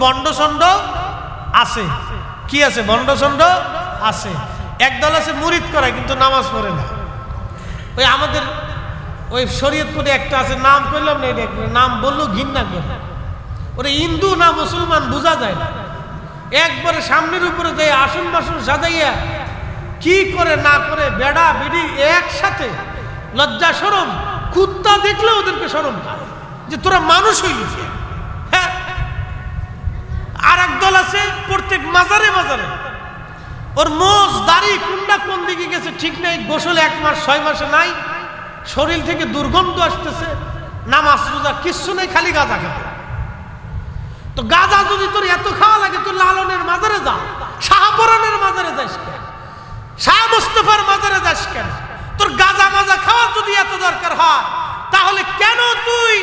বন্ডচন্ড আছে। কি আছে? বন্ডচন্ড আছে। একদল আছে মুরিদ করায় কিন্তু নামাজ পড়ে না। ওই আমাদের ওই শরীয়তপুরে একটা আছে, নাম করলাম না, এটা নাম বললো ঘৃণা করে। ওরা হিন্দু না মুসলমান বোঝা যায় না। একবারে সামনের উপরে যায় আসন বাসন সাজাইয়া কি করে না করে বেড়া বেড়ি একসাথে, লজ্জা শরম, কুত্তা দেখলে ওদেরকে শরম পায় যে তোরা মানুষ হইলি। হ্যাঁ, আর এক দল আছে প্রত্যেক মাজারে মাজারে ওর মোজ দাড়ি কুন্ডা কোন দিকে গেছে ঠিক নেই, গোসল 1 মাস 6 মাসে নাই, শরীর থেকে দুর্গন্ধ আসতেছে, নামাজ রোজা কিচ্ছু নেই, খালি গাঁজা খাবে। তো গাঁজা যদি তোর এত খাওয়া লাগে তুই লালনের মাজারে যা, শাহপরানের মাজারে যাস কেন, শাহ মুস্তাফার মাজারে যাস কেন? তোর গাঁজা মাজা খাওয়া যদি এত দরকার হয় তাহলে কেন তুই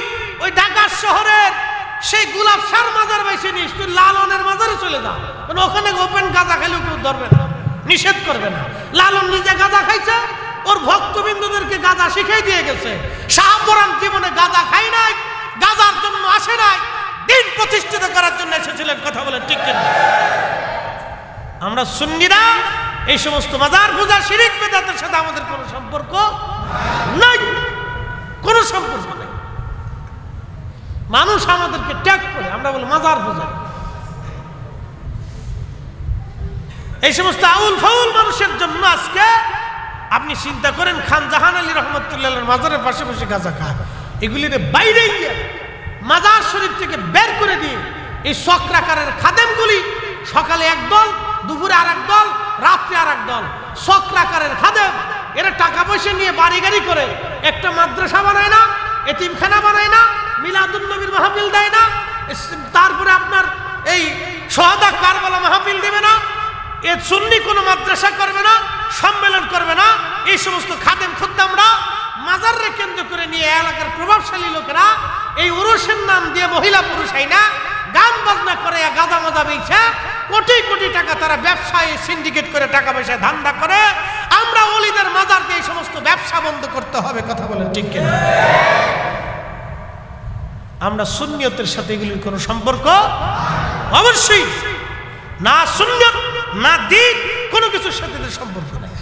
ওই ঢাকা শহরের সেই গোলাপ শাহর মাজার বাইসে নিস? তুই লালনের মাজারে চলে যা, মানে ওখানে ওপেন গাঁজা খাইলেও কেউ ধরবে না, নিষেধ করবে না। লালন নিজে গাঁজা খাইছে, ওর ভক্তবিন্দুদেরকে গাঁজা শিখাই দিয়ে গেছে। শাহপরান জীবনে গাঁজা খাই নাই, গাঁজার জন্য আসে নাই, দিন প্রতিষ্ঠিত করার জন্য এসেছিলেন। কথা বলে ঠিক কিনা? আমরা সুন্নিরা এই সমস্ত মাজার পূজা শিরিক বিদআতের সাথে আমাদের কোনো সম্পর্ক নাই, কোনো সম্পর্ক নেই। মানুষ আমাদেরকে ট্যাগ করে, আমরা বলি মাজার পূজা। এই সমস্ত আউল ফাউল মানুষের জন্য আজকে আপনি চিন্তা করেন, খান জাহান আলী রহমতুল্লাহ মাজারের পাশে বসে গাঁজা খায়, এগুলির বাইরে গিয়ে মাজার শরীফ থেকে বের করে দিয়ে এই চক্রাকারের খাদেমগুলি সকালে একদল, দুপুরে আর এক দল, রাত্রে আর এক দল, চক্রাকারের খাদেম। এরা টাকা পয়সা নিয়ে বাড়ি গাড়ি করে একটা মাদ্রাসা বানায় না, এতিমখানা বানায় না, মিলাদুন নবীর মাহফিল দেয় না, তারপরে আপনার এই শহাদা কারবালা মাহফিল দেবে না, এ সুন্নি কোনো মাদ্রাসা করবে না, সম্মেলন করবে না। এই সমস্ত খাদেম খুদ্দামরা মাজারে কেন্দ্র করে নিয়ে এলাকার প্রভাবশালী লোকেরা এই উরুসের নাম দিয়ে মহিলা পুরুষ আইনা গান বাজনা করে, গাঁজা মাজা বেচে কোটি কোটি টাকা তারা ব্যবসায় সিন্ডিকেট করে টাকা পয়সা ধান্দা করে। আমরা ওলিদের মাজার দিয়ে এই সমস্ত ব্যবসা বন্ধ করতে হবে। কথা বলেন ঠিক কিনা? আমরা সুন্নিয়তের সাথে এগুলির কোনো সম্পর্ক অবশ্যই না, সুন্নিয়ত না দিন, কোনো কিছুর সাথে সম্পর্ক নেই।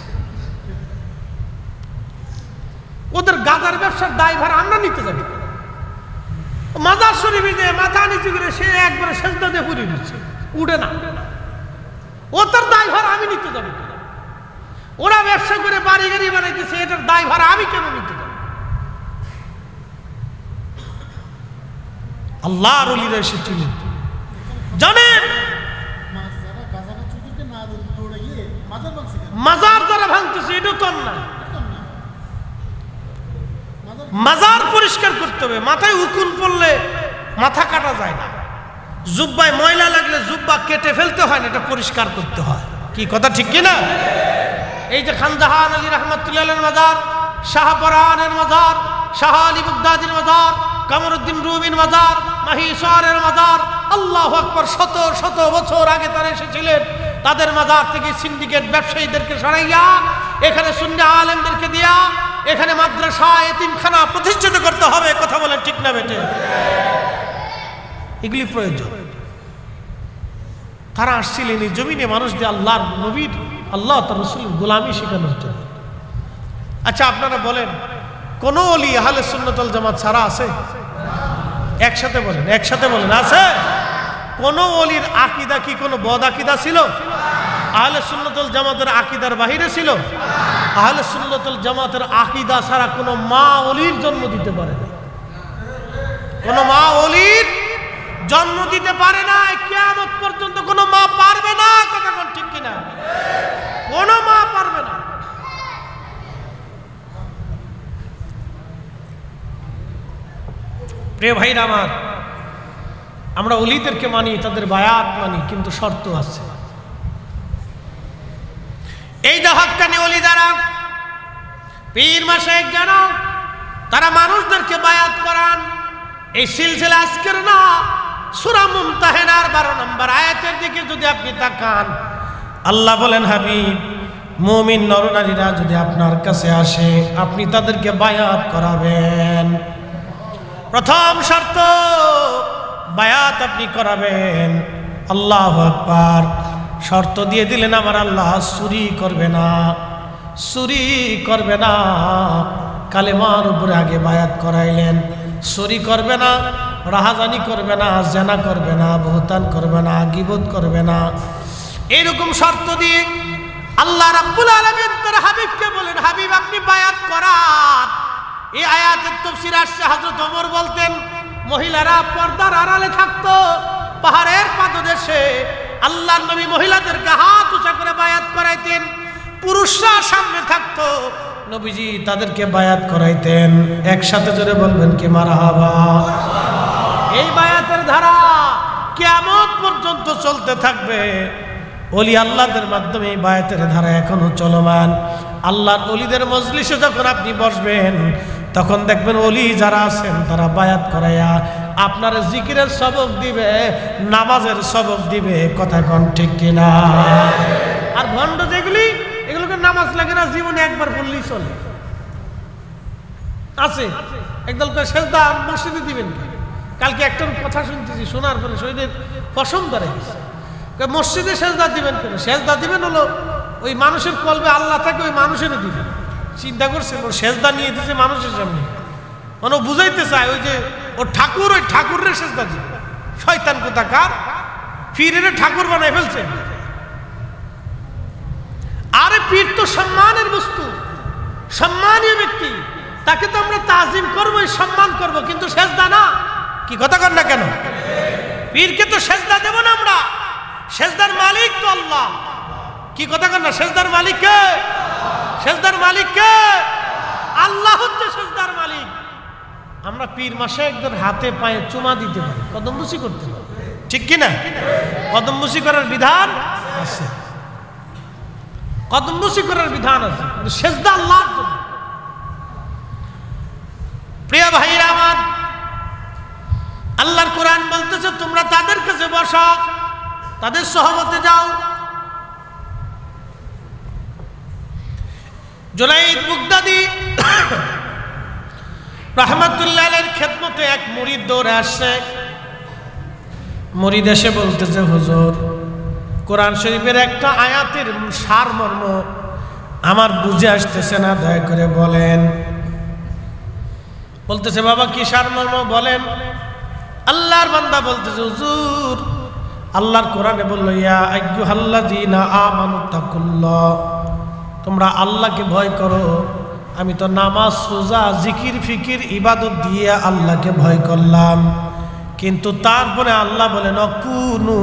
ওদের গাজার ব্যবসার দায়ভার আমরা নিতে যাবি? মাজার শরীফে যে মাথা নিচু করে সে একবারে সেজদা দিয়ে পুড়ে দিচ্ছে, উঠে না, ও তার দায়ভার আমি নিতে যাবো? ওরা ব্যবসা করে বাড়ি গাড়ি বানাইতেছে, এটার দায়ভার আমি কেন নিতে যাবো? আল্লাহর ওলিরা এসেছিলেন, জানেন মাজার যারা ভাঙতেছে এটা তো না, মাজার পরিষ্কার করতে হবে। মাথায় উকুন পড়লে মাথা কাটা যায় না, জুব্বায় ময়লা লাগলে জুব্বা কেটে ফেলতে হয় না, এটা পরিষ্কার করতে হয়। কি কথা ঠিক কিনা? এই যে খান জাহান আলী রহমতুল্লাহের মাজার, শাহপরানের মাজার, শাহ আলী বুগদাদির মাজার, কামরুদ্দিন রুমির মাজার, মাহিসারের মাজার, আল্লাহু আকবার, শত শত বছর আগে তারা এসেছিলেন। তাদের মাজার থেকে সিন্ডিকেট ব্যবসায়ীদেরকে সরাইয়া এখানে সুন্নি আলেমদেরকে দিয়া এখানে মাদ্রাসা, এতিমখানা প্রতিষ্ঠিত করতে হবে। কথা বলেন ঠিক না বেটে? এগুলি প্রয়োজন। তারা আসছিলেন এই জমিনে মানুষ দিয়ে আল্লাহর নবীর, আল্লাহ তার রাসূলের গোলামি শেখানোর জন্য। আচ্ছা আপনারা বলেন, কোন ওলি আহলে সুন্নাত ওয়াল জামাত ছাড়া আছে? একসাথে বলেন, একসাথে বলেন, আছে? কোন ওলির আকীদা কি কোনো বদ আকীদা ছিল? আহলে সুন্নাত ওয়াল জামাতের আকীদার বাহিরে ছিল? আহলে সুন্নাত ওয়াল জামাতের আকীদা ছাড়া কোনো মা ওলির জন্ম দিতে পারে না, কোনো মা ওলির জন্ম দিতে পারে না, কিয়ামত পর্যন্ত কোনো মা পারবে না। কথা কোন ঠিক কিনা? কোনো মা পারবে না। প্রিয় ভাইরা আমার, আমরা ওলিদেরকে মানি, তাদের বায়াত মানি, কিন্তু শর্ত আছে। এই যে হক্কানি ওলি যারা, পীর মাশায়েখ যারা, তারা মানুষদেরকে বায়াত করান, এই সিলসিলা আজকের না, সূরা মুমতাহিনার 12 নম্বর আয়াতের দিকে যদি আপনি তাকান, আল্লাহ বলেন, হাবিব, মুমিন নরনারীরা যদি আপনার কাছে আসে আপনি তাদেরকে বায়াত করাবেন। প্রথম শর্ত, বায়াত আপনি করাবেন। আল্লাহু আকবার। শর্ত দিয়ে দিলেন আমার আল্লাহ, চুরি করবে না, চুরি করবে না। কালেমার উপরে আগে বায়াত করাইলেন। চুরি করবে না, রাহাজানি করবে না, জেনা করবে না, বহতান করবে না, গীবত করবে না, এইরকম শর্ত দিয়ে আল্লাহ রাব্বুল আলামিন তার হাবিবকে বলেন, হাবিব আপনি বায়াত করান। এই আয়াতের তাফসীর আসছে, হযরত ওমর বলতেন মহিলারা পর্দার আড়ালে থাকতো, পাহাড়ের পাদদেশে আল্লাহর নবী মহিলাদেরকে হাত উঁচা করে বায়াত করাইতেন, পুরুষরা সামনে থাকতো, নবীজি তাদেরকে বায়াত করাইতেন। একসাথে জোরে বলবেন কি মারহাবা। এই বায়াতের ধারা কিয়ামত পর্যন্ত চলতে থাকবে। ওলি আল্লাহদের মাধ্যমে এই বায়াতের ধারা এখনো চলমান। আল্লাহর ওলিদের মজলিসে যখন আপনি বসবেন, তখন দেখবেন ওলি যারা আছেন তারা বায়াত করাইয়া আপনার জিকিরের সবক দিবে, নামাজের সবক দিবে। কথা কোন ঠিক কিনা? আর ভণ্ড যেগুলি, এগুলোকে নামাজ লাগে না, জীবনে একবার পড়লেই চলে। আছে একদল করে সেজদা মসজিদে দিবেন। কালকে একটার কথা শুনতেছি, শোনার পরে শরীরের পশম ধরে গেছে। মসজিদে সেজদা দিবেন কেন? সেজদা দিবেন হলো ওই মানুষের কলবে আল্লাহ থাকে, ওই মানুষেরও দিবেন। চিন্তা করছেন, ওর সেজদা নিয়ে দিচ্ছে মানুষের সামনে, মানে বুঝাইতে চায় ওই যে ওর ঠাকুর, ওই ঠাকুরের সেজদা দিবে। শয়তান কোথাকার, পীরের ঠাকুর বানায় ফেলছেন। আরে পীর তো সম্মানের বস্তু, সম্মানীয় ব্যক্তি, তাকে তো আমরা তাজিম করবো, সম্মান করব, কিন্তু সেজদা না। কি কথা কর না কেন? পীরকে তো সেজদা দেব না আমরা, সেজদার মালিক তো আল্লাহ। কি কথা কর না? সেজদার মালিক কে? সেজদার মালিক কে? আল্লাহ হচ্ছে সেজদার মালিক। আমরা পীর মাসে একজন হাতে পায়ে চুমা দিতে পারি, কদমবুসি করতে পারি, ঠিক কিনা? কদমবুসি করার বিধান আছে, কদমবুসি করার বিধান আছে, কিন্তু সেজদা আল্লাহর জন্য। প্রিয় ভাইরা আমার, আল্লাহর কোরআন বলতেছে তোমরা তাদের কাছে বসো, তাদের সহবতে যাও। জুনাইদ বাগদাদি রাহমাতুল্লাহ আলাইহির খেদমতে এক মুরিদ দৌড়ে আসছে। মুরিদ এসে বলতেছে, হুজুর কোরআন শরীফের একটা আয়াতের সারমর্ম আমার বুঝে আসতেছে না, দয়া করে বলেন। বলতেছে, বাবা কি সারমর্ম বলেন। আল্লাহর বান্দা বলতেছে, হুজুর আল্লাহর কোরআনে বললো, ইয়া আইয়ুহাল্লাযীনা আমানুত্তাকুল্লাহ, তোমরা আল্লাহকে ভয় করো। আমি তো নামাজ, রোজা, জিকির, ফিকির, ইবাদত দিয়ে আল্লাহকে ভয় করলাম, কিন্তু তারপরে আল্লাহ বলেন অকুনু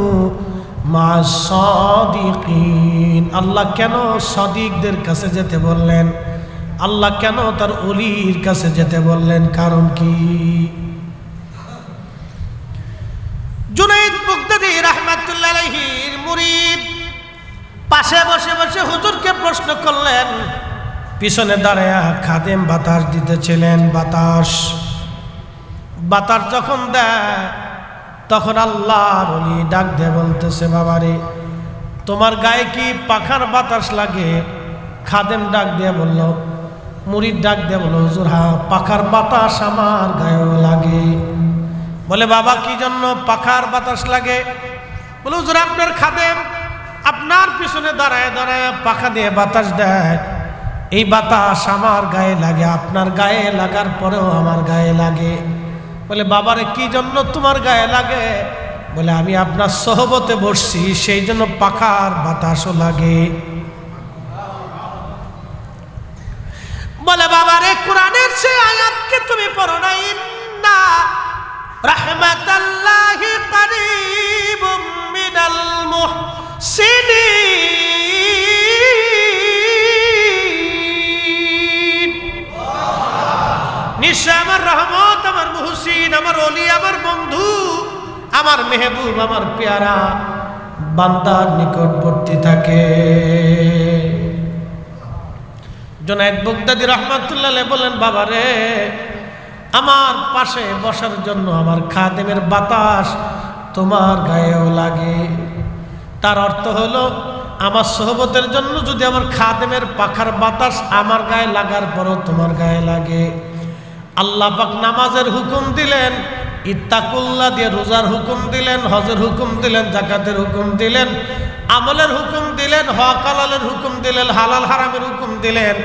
মা'আস সাদিকিন। আল্লাহ কেন সাদিকদের কাছে যেতে বললেন? আল্লাহ কেন তার ওলির কাছে যেতে বললেন? কারণ কি? জুনাইদ বাগদাদি রাহমাতুল্লাহ আলাইহির মুরিদ পাশে বসে বসে হুজুরকে প্রশ্ন করলেন। পিছনে দাঁড়ায়া খাদেম বাতাস দিতেছিলেন। বাতাস যখন দেয় তখন আল্লাহর ওলি ডাক দিয়ে বলতেছে, বাবারে তোমার গায়ে কি পাখার বাতাস লাগে? খাদেম ডাক দিয়ে বলল, মুরিদ ডাক দিয়ে বলল, হুজুর হ্যাঁ, পাখার বাতাস আমার গায়েও লাগে। বলে, বাবা কি জন্য পাখার বাতাস লাগে? বলে, হুজুর আপনার খাদেম আপনার পিছনে দাঁড়ায় দাঁড়ায় পাখা দিয়ে বাতাস দেয়, এই বাতাস আমার গায়ে লাগে, আপনার গায়ে লাগার পরেও আমার গায়ে লাগে। বলে, বাবারে কি জন্য তোমার গায়ে লাগে? বলে, আমি আপনার সহবতে বসছি, সেই জন্য পাখার বাতাসও লাগে। বলে, বাবারে কোরআনের সে আয়াতকে তুমি পড়ো না, ইন্না রাহমাতাল্লাহি কারীবুম মিনাল মুহসিনিন। নিশ্চয় আমার রহমত, আমার মুহসিন, আমার ওলি, আমার বন্ধু, আমার মেহবুব, আমার পেয়ারা বান্দার নিকটবর্তী থাকে। জুনাইদ বাগদাদি রাহমাতুল্লাহ আলাইহি বলেন, বাবারে আমার পাশে বসার জন্য আমার খাদেমের বাতাস তোমার গায়েও লাগে। তার অর্থ হলো, আমার সোহবতের জন্য যদি আমার খাদেমের পাখার বাতাস আমার গায়ে লাগার পরও তোমার গায়ে লাগে। আল্লাহ পাক নামাজের হুকুম দিলেন, ইত্তাকুল্লাহ দিয়ে রোজার হুকুম দিলেন, হজের হুকুম দিলেন, যাকাতের হুকুম দিলেন, আমলের হুকুম দিলেন, হক হালালের হুকুম দিলেন, হালাল হারামের হুকুম দিলেন।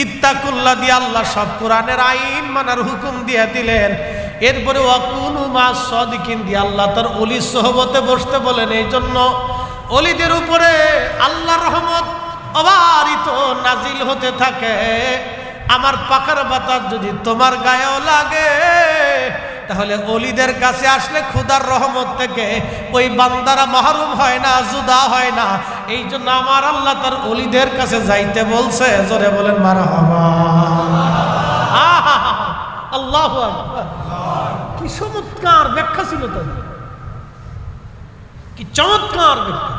ইত্তাকুল্লাহ দিয়ে আল্লাহ সব কোরআনের আইন মানার হুকুম দিয়ে দিলেন। এরপরে ওয়াকুনু মাস সাদিকিন দিয়ে আল্লাহ তার ওলির সোহবতে বসতে বলেন। এই জন্য ওলিদের উপরে আল্লাহর রহমত অবারিত নাজিল হতে থাকে। আমার পাখার বাতাস যদি তোমার গায়েও লাগে, তাহলে ওলিদের কাছে আসলে খোদার রহমত থেকে ওই বান্দারা মাহরুম হয় না, জুদা হয় না। এই জন্য আমার আল্লাহ তার ওলিদের কাছে যাইতে বলছে। জোরে বলেন মারহাবা। আল্লাহু আকবার। কি চমৎকার ব্যাখ্যা ছিল তাদের, কি চমৎকার ব্যাখ্যা।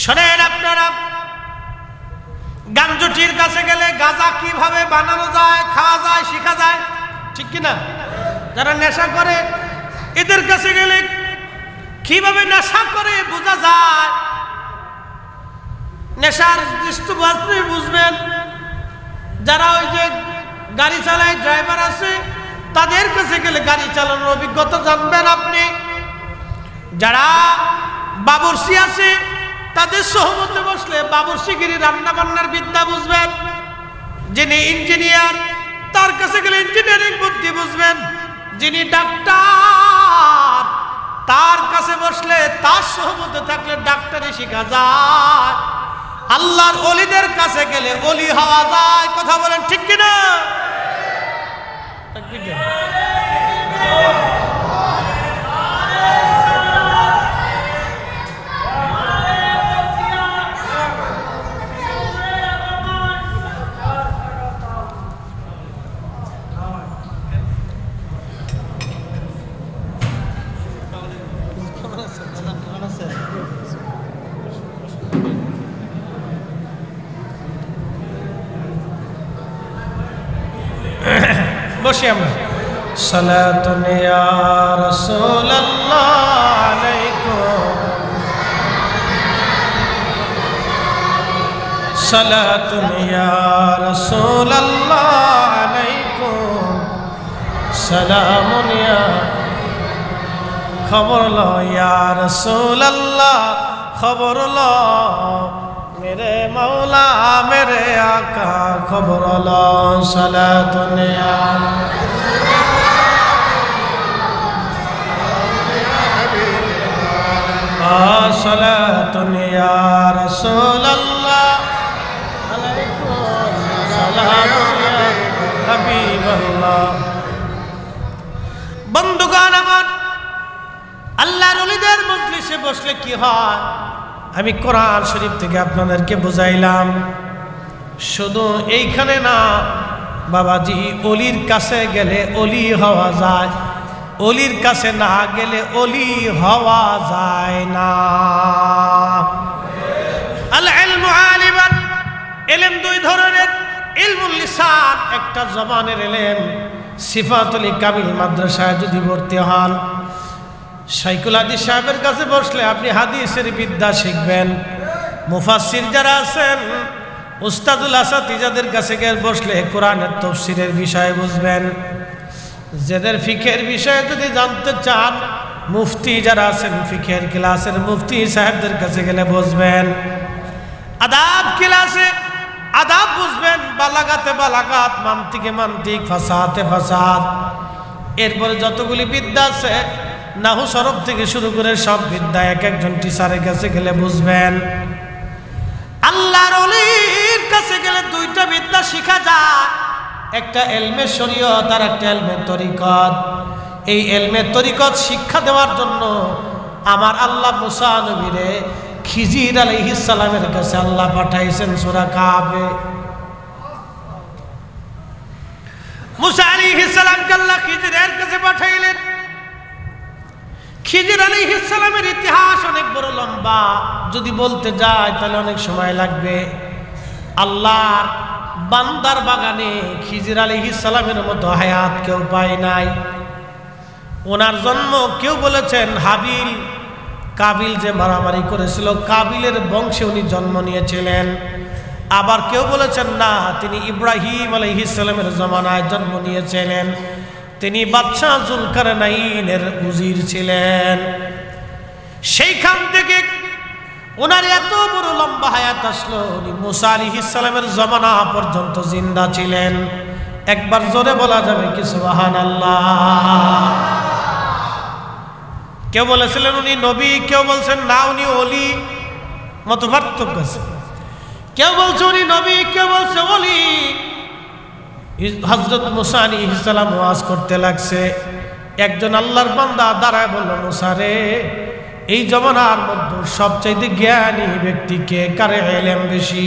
শোনেন আপনারা, গাঞ্জটির কাছে গেলে গাঁজা কিভাবে বানানো যায়, খাওয়া যায়, শেখা যায়, ঠিক কিনা? যারা নেশা করে এদের কাছে গেলে কিভাবে নেশা করে বোঝা যায়। নেশার দৃষ্টিভঙ্গি বুঝবেন। যারা ওই যে গাড়ি চালায়, ড্রাইভার আছে, তাদের কাছে গেলে গাড়ি চালানোর অভিজ্ঞতা জানবেন আপনি। যারা বাবুর্চি আছে, তাদের সহমতে বসলে বাবুর্চিগিরি রান্না বান্নার বিদ্যা বুঝবেন। যিনি ইঞ্জিনিয়ার, তার কাছে গেলে ইঞ্জিনিয়ারিং বুদ্ধি বুঝবেন। যিনি ডাক্তার, তার কাছে বসলে, তার সহমতে থাকলে ডাক্তারি শেখা যায়। আল্লাহর ওলিদের কাছে গেলে ওলি হওয়া যায়। কথা বলেন ঠিক কিনা? বসি আমরা। সালাতুন ইয়া রাসূলুল্লাহ আলাইকুম, সালাতুন ইয়া রাসূলুল্লাহ আলাইকুম, সালামুন ইয়া। খবর লো ইয়া রাসূলুল্লাহ, খবর লো मेरे मौला मेरे आका, खबर लो। सलातुन या सलातुन या रसूलल्लाह अलैकुम सलामुन या हबीबल्लाह। बंधुगण আমার, আল্লাহর ওলিদের মজলিসে বসলে কি হয় আমি কোরআন শরীফ থেকে আপনাদেরকে বুঝাইলাম। শুধু এইখানে না বাবাজি, অলির কাছে গেলে অলি হওয়া যায়, অলির কাছে না গেলে অলি হওয়া যায় না। আল ইলমু আলিমান, ইলম দুই ধরনের। ইলমুল লিসান একটা জবানের ইলম। সিফাতুল কামিল মাদ্রাসায় যদি ভর্তি হন, শাইখুল হাদিস সাহেবের কাছে বসলে আপনি হাদিসের বিদ্যা শিখবেন। মুফাসসির যারা আছেন, উস্তাদুল আসাতিজাদের কাছে গিয়ে বসলে কোরআনের তাফসীরের বিষয় বুঝবেন। যাদের ফিকহের বিষয়ে যদি জানতে চান, মুফতি যারা আছেন ফিকহের ক্লাসের মুফতি সাহেবদের কাছে গেলে বুঝবেন। আদাব ক্লাসে আদাব বুঝবেন, বালাগাতে বালাগাত, মান্তিকে মান্তিক, ফাসাহাতে ফাসাহাত। এরপরে যতগুলি বিদ্যা আছে, নাহু সরফ থেকে শুরু করে সব বিদ্যা এক একজন টিচারের কাছে গেলে বুঝবেন। আল্লাহর ওলির কাছে গেলে দুইটা বিদ্যা শিখা যায়, একটা ইলমে শরীয়ত আর একটা ইলমে তরিকত। এই ইলমে তরিকত শিক্ষা দেওয়ার জন্য আমার আল্লাহ মুসা নবীরে খিজির আলাইহিস সালামের কাছে আল্লাহ পাঠাইছেন। সূরা কাহফে মুসা আলাইহিস সালামকে আল্লাহ খিজিরের কাছে পাঠাইলেন। খিজির আলাইহিস সালামের ইতিহাস অনেক বড় লম্বা, যদি বলতে যায় তাহলে অনেক সময় লাগবে। আল্লাহর বান্দার বাগানে খিজির আলাইহিস সালামের মতো হায়াত কেউ পায় নাই। ওনার জন্ম কেউ বলেছেন হাবিল কাবিল যে মারামারি করেছিল, কাবিলের বংশে উনি জন্ম নিয়েছিলেন। আবার কেউ বলেছেন না, তিনি ইব্রাহিম আলাইহিস সালামের জমানায় জন্ম নিয়েছিলেন। তিনি বাদশাহ যুলকারনাইনের উজির ছিলেন। সেইখান থেকে ওনার এত বড় লম্বা হায়াত আসলো, উনি মুসা আলাইহিস সালামের জমানা পর্যন্ত জিন্দা ছিলেন। একবার জোরে বলা যাবে কি সুবহানাল্লাহ? কেউ বলেছিলেন উনি নবী, কেউ বলছেন না উনি ওলি, মত পার্থক্য আছে। কেউ বলছে উনি নবী, কেউ বলছে ওলি। হযরত মুসা আলাইহিস সালাম ওয়াজ করতে লাগছে, একজন আল্লাহর বান্দা দাঁড়ায় বলল, মুসা রে, এই জমানার মধ্যে সবচাইতে জ্ঞানী ব্যক্তি কে, কার ইলম বেশি?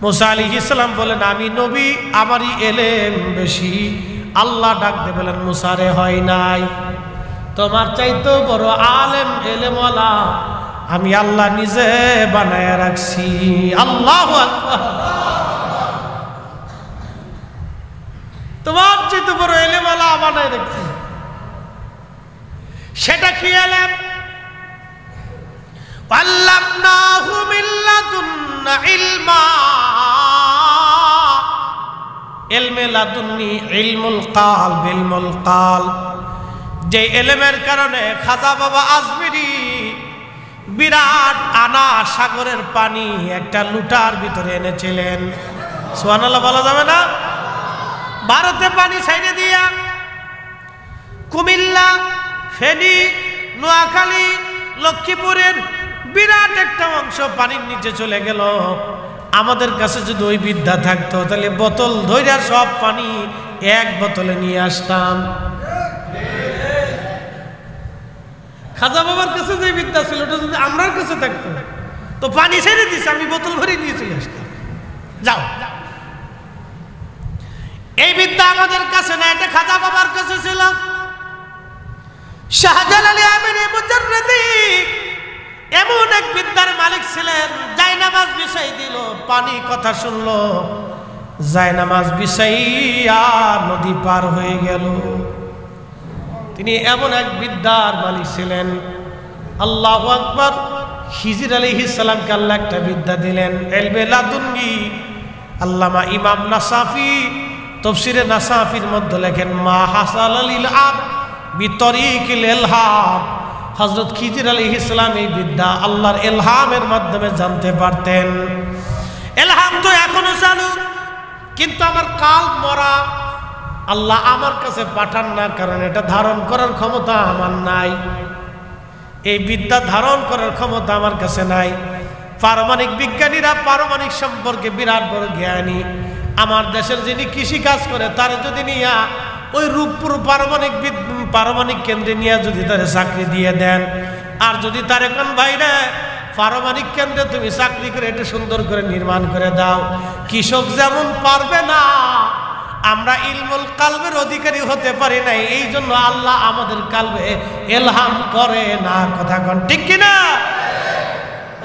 মুসা আলাইহিস সালাম বলেন, আমি নবী, আমারই ইলম বেশি। আল্লাহ ডাক দিয়ে বলেন, মুসা রে, হয় নাই, তোমার চাইতে বড় আলেম ইলমওয়ালা আমি আল্লাহ নিজে বানায় রাখছি। আল্লাহু আকবার। তোমার চাইতে বড় ইলমওয়ালা বানায় রাখছি। সেটা কি ইলম? আল্লামনাহু মিন লাদুন্না ইলমা। ইলমে লাদুন্নি ইলমুল কালব, ইলমুল কালব। যে ইলমের কারণে খাজা বাবা আজমিরি বিরাট আনা সাগরের পানি একটা লুটার ভিতরে এনেছিলেন। সুবহানাল্লাহ বলা যাবে না? ভারতে পানি ছাইড়ে দিয়া কুমিল্লা, ফেনী, নোয়াখালী, লক্ষ্মীপুরের বিরাট একটা অংশ পানির নিচে চলে গেল। আমাদের কাছে যদি ওই বিদ্যা থাকতো তাহলে বোতল ধইরা সব পানি এক বোতলে নিয়ে আসতাম। খাজা বাবার কাছে যে বিদ্যা ছিল ওটা যদি আমার কাছে থাকতো তো পানি ছেড়ে দিছে, আমি বোতল ভরে নিয়ে চলে আসতাম। যাও, এই বিদ্যা আমাদের কাছে না, এটা খাজা বাবার কাছে ছিল। শাহজালালী আমিনী মুজাররদি এমন এক বিদ্যার মালিক ছিলেন, জায়নামাজ বিছাই দিল, পানি কথা শুনলো, জায়নামাজ বিছাইয়া নদী পার হয়ে গেল। তিনি এমন এক বিদ্যার মালিক ছিলেন। আল্লাহু আকবার। খিজির আলাইহিস সালামকে আল্লাহ একটা বিদ্যা দিলেন, ইলমে লাদুন্নি। আল্লামা ইমাম নাসাফি তাফসীরে নাসাফির মধ্যে লেখেন, মা হাসাল লিল আব বিতরিকিল ইলহাম। হযরত খিজির আলাইহিস সালাম এই বিদ্যা আল্লাহর ইলহামের মাধ্যমে জানতে পারতেন। ইলহাম তো এখনো চালু, কিন্তু আমার কাল মরা। আল্লাহ আমার কাছে পাঠান না, কারণ এটা ধারণ করার ক্ষমতা আমার নাই। এই বিদ্যা ধারণ করার ক্ষমতা আমার কাছে নাই। পারমাণবিক বিজ্ঞানীরা পারমাণবিক সম্পর্কে বিরাট বড় জ্ঞানী। আমার দেশের যিনি কৃষি কাজ করে তার যদি নিয়া ওই রূপপুর পারমাণবিক কেন্দ্রে নিয়ে যদি তার চাকরি দিয়ে দেন, আর যদি তার এখন ভাইরা পারমাণবিক কেন্দ্রে তুমি চাকরি করে এটা সুন্দর করে নির্মাণ করে দাও, কৃষক যেমন পারবে না, আমরা ইলমুল কালবের অধিকারী হতে পারি নাই। এই জন্য আল্লাহ আমাদের কালবে ইলহাম করে না। কথা কোন ঠিক কিনা?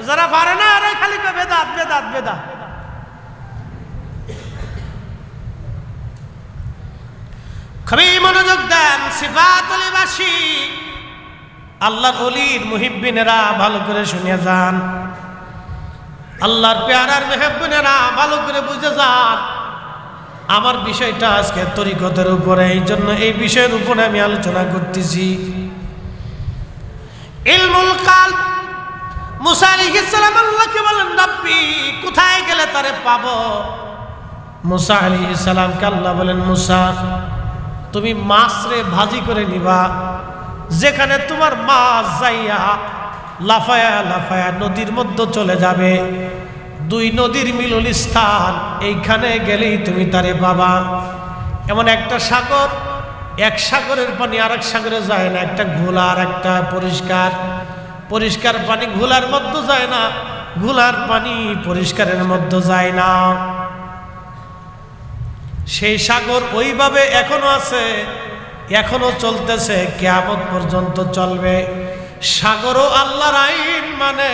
যারা পারে না আরে খালি বেদাত বেদাত বেদাত। খুবই মনোযোগ দেন। সিফাতুল বাসি আল্লাহর ওলির মুহিব্বিনেরা ভালো করে শুনে যান। আল্লাহর পেয়ারার মেহব্বিনেরা ভালো করে বুঝে যান। আমার বিষয়টা আজকে তরিকতের উপরে, এই জন্য এই বিষয়ের উপরে আমি আলোচনা করতেছি। ইলমুল কালব। মুসা আলাইহিস সালাম আল্লাহকে বলেন, রব্বি, কোথায় গেলে তারে পাবো? মুসা আলাইহিস সালামকে আল্লাহ বলেন, মুসা, তুমি মাছরে ভাজি করে নিবা। যেখানে তোমার মাছ যাইয়া লাফায়া লাফায়া নদীর মধ্যে চলে যাবে, দুই নদীর মিলন স্থান, এইখানে গেলেই তুমি তারে পাবা। এমন একটা সাগর, এক সাগরের পানি আর এক সাগরে যায় না। একটা ঘোলা আর একটা পরিষ্কার। পরিষ্কার পানি ঘোলার মধ্যে যায় না, ঘোলার পানি পরিষ্কারের মধ্যে যায় না। সেই সাগর ওইভাবে এখনো আছে, এখনো চলতেছে, কিয়ামত পর্যন্ত চলবে। সাগরও আল্লাহর আইন মানে,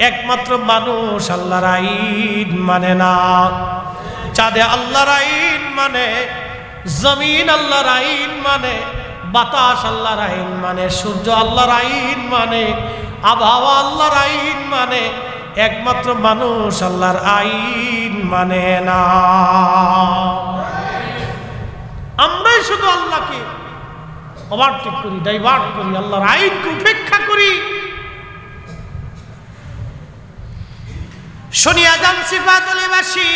একমাত্র মানুষ আল্লাহর আইন মানে না। চাঁদে আল্লাহর আইন মানে, জমিন আল্লাহর আইন মানে, বাতাস আল্লাহর আইন মানে, সূর্য আল্লাহর আইন মানে, আবহাওয়া আল্লাহর আইন মানে, একমাত্র মানুষ আল্লাহর আইন মানে না। আমরাই শুধু আল্লাহকে ওভারটেক করি, ডাইভার্ট করি, আল্লাহর আইনকে উপেক্ষা করি। শুনিয়া যান সিফাতুল বাসী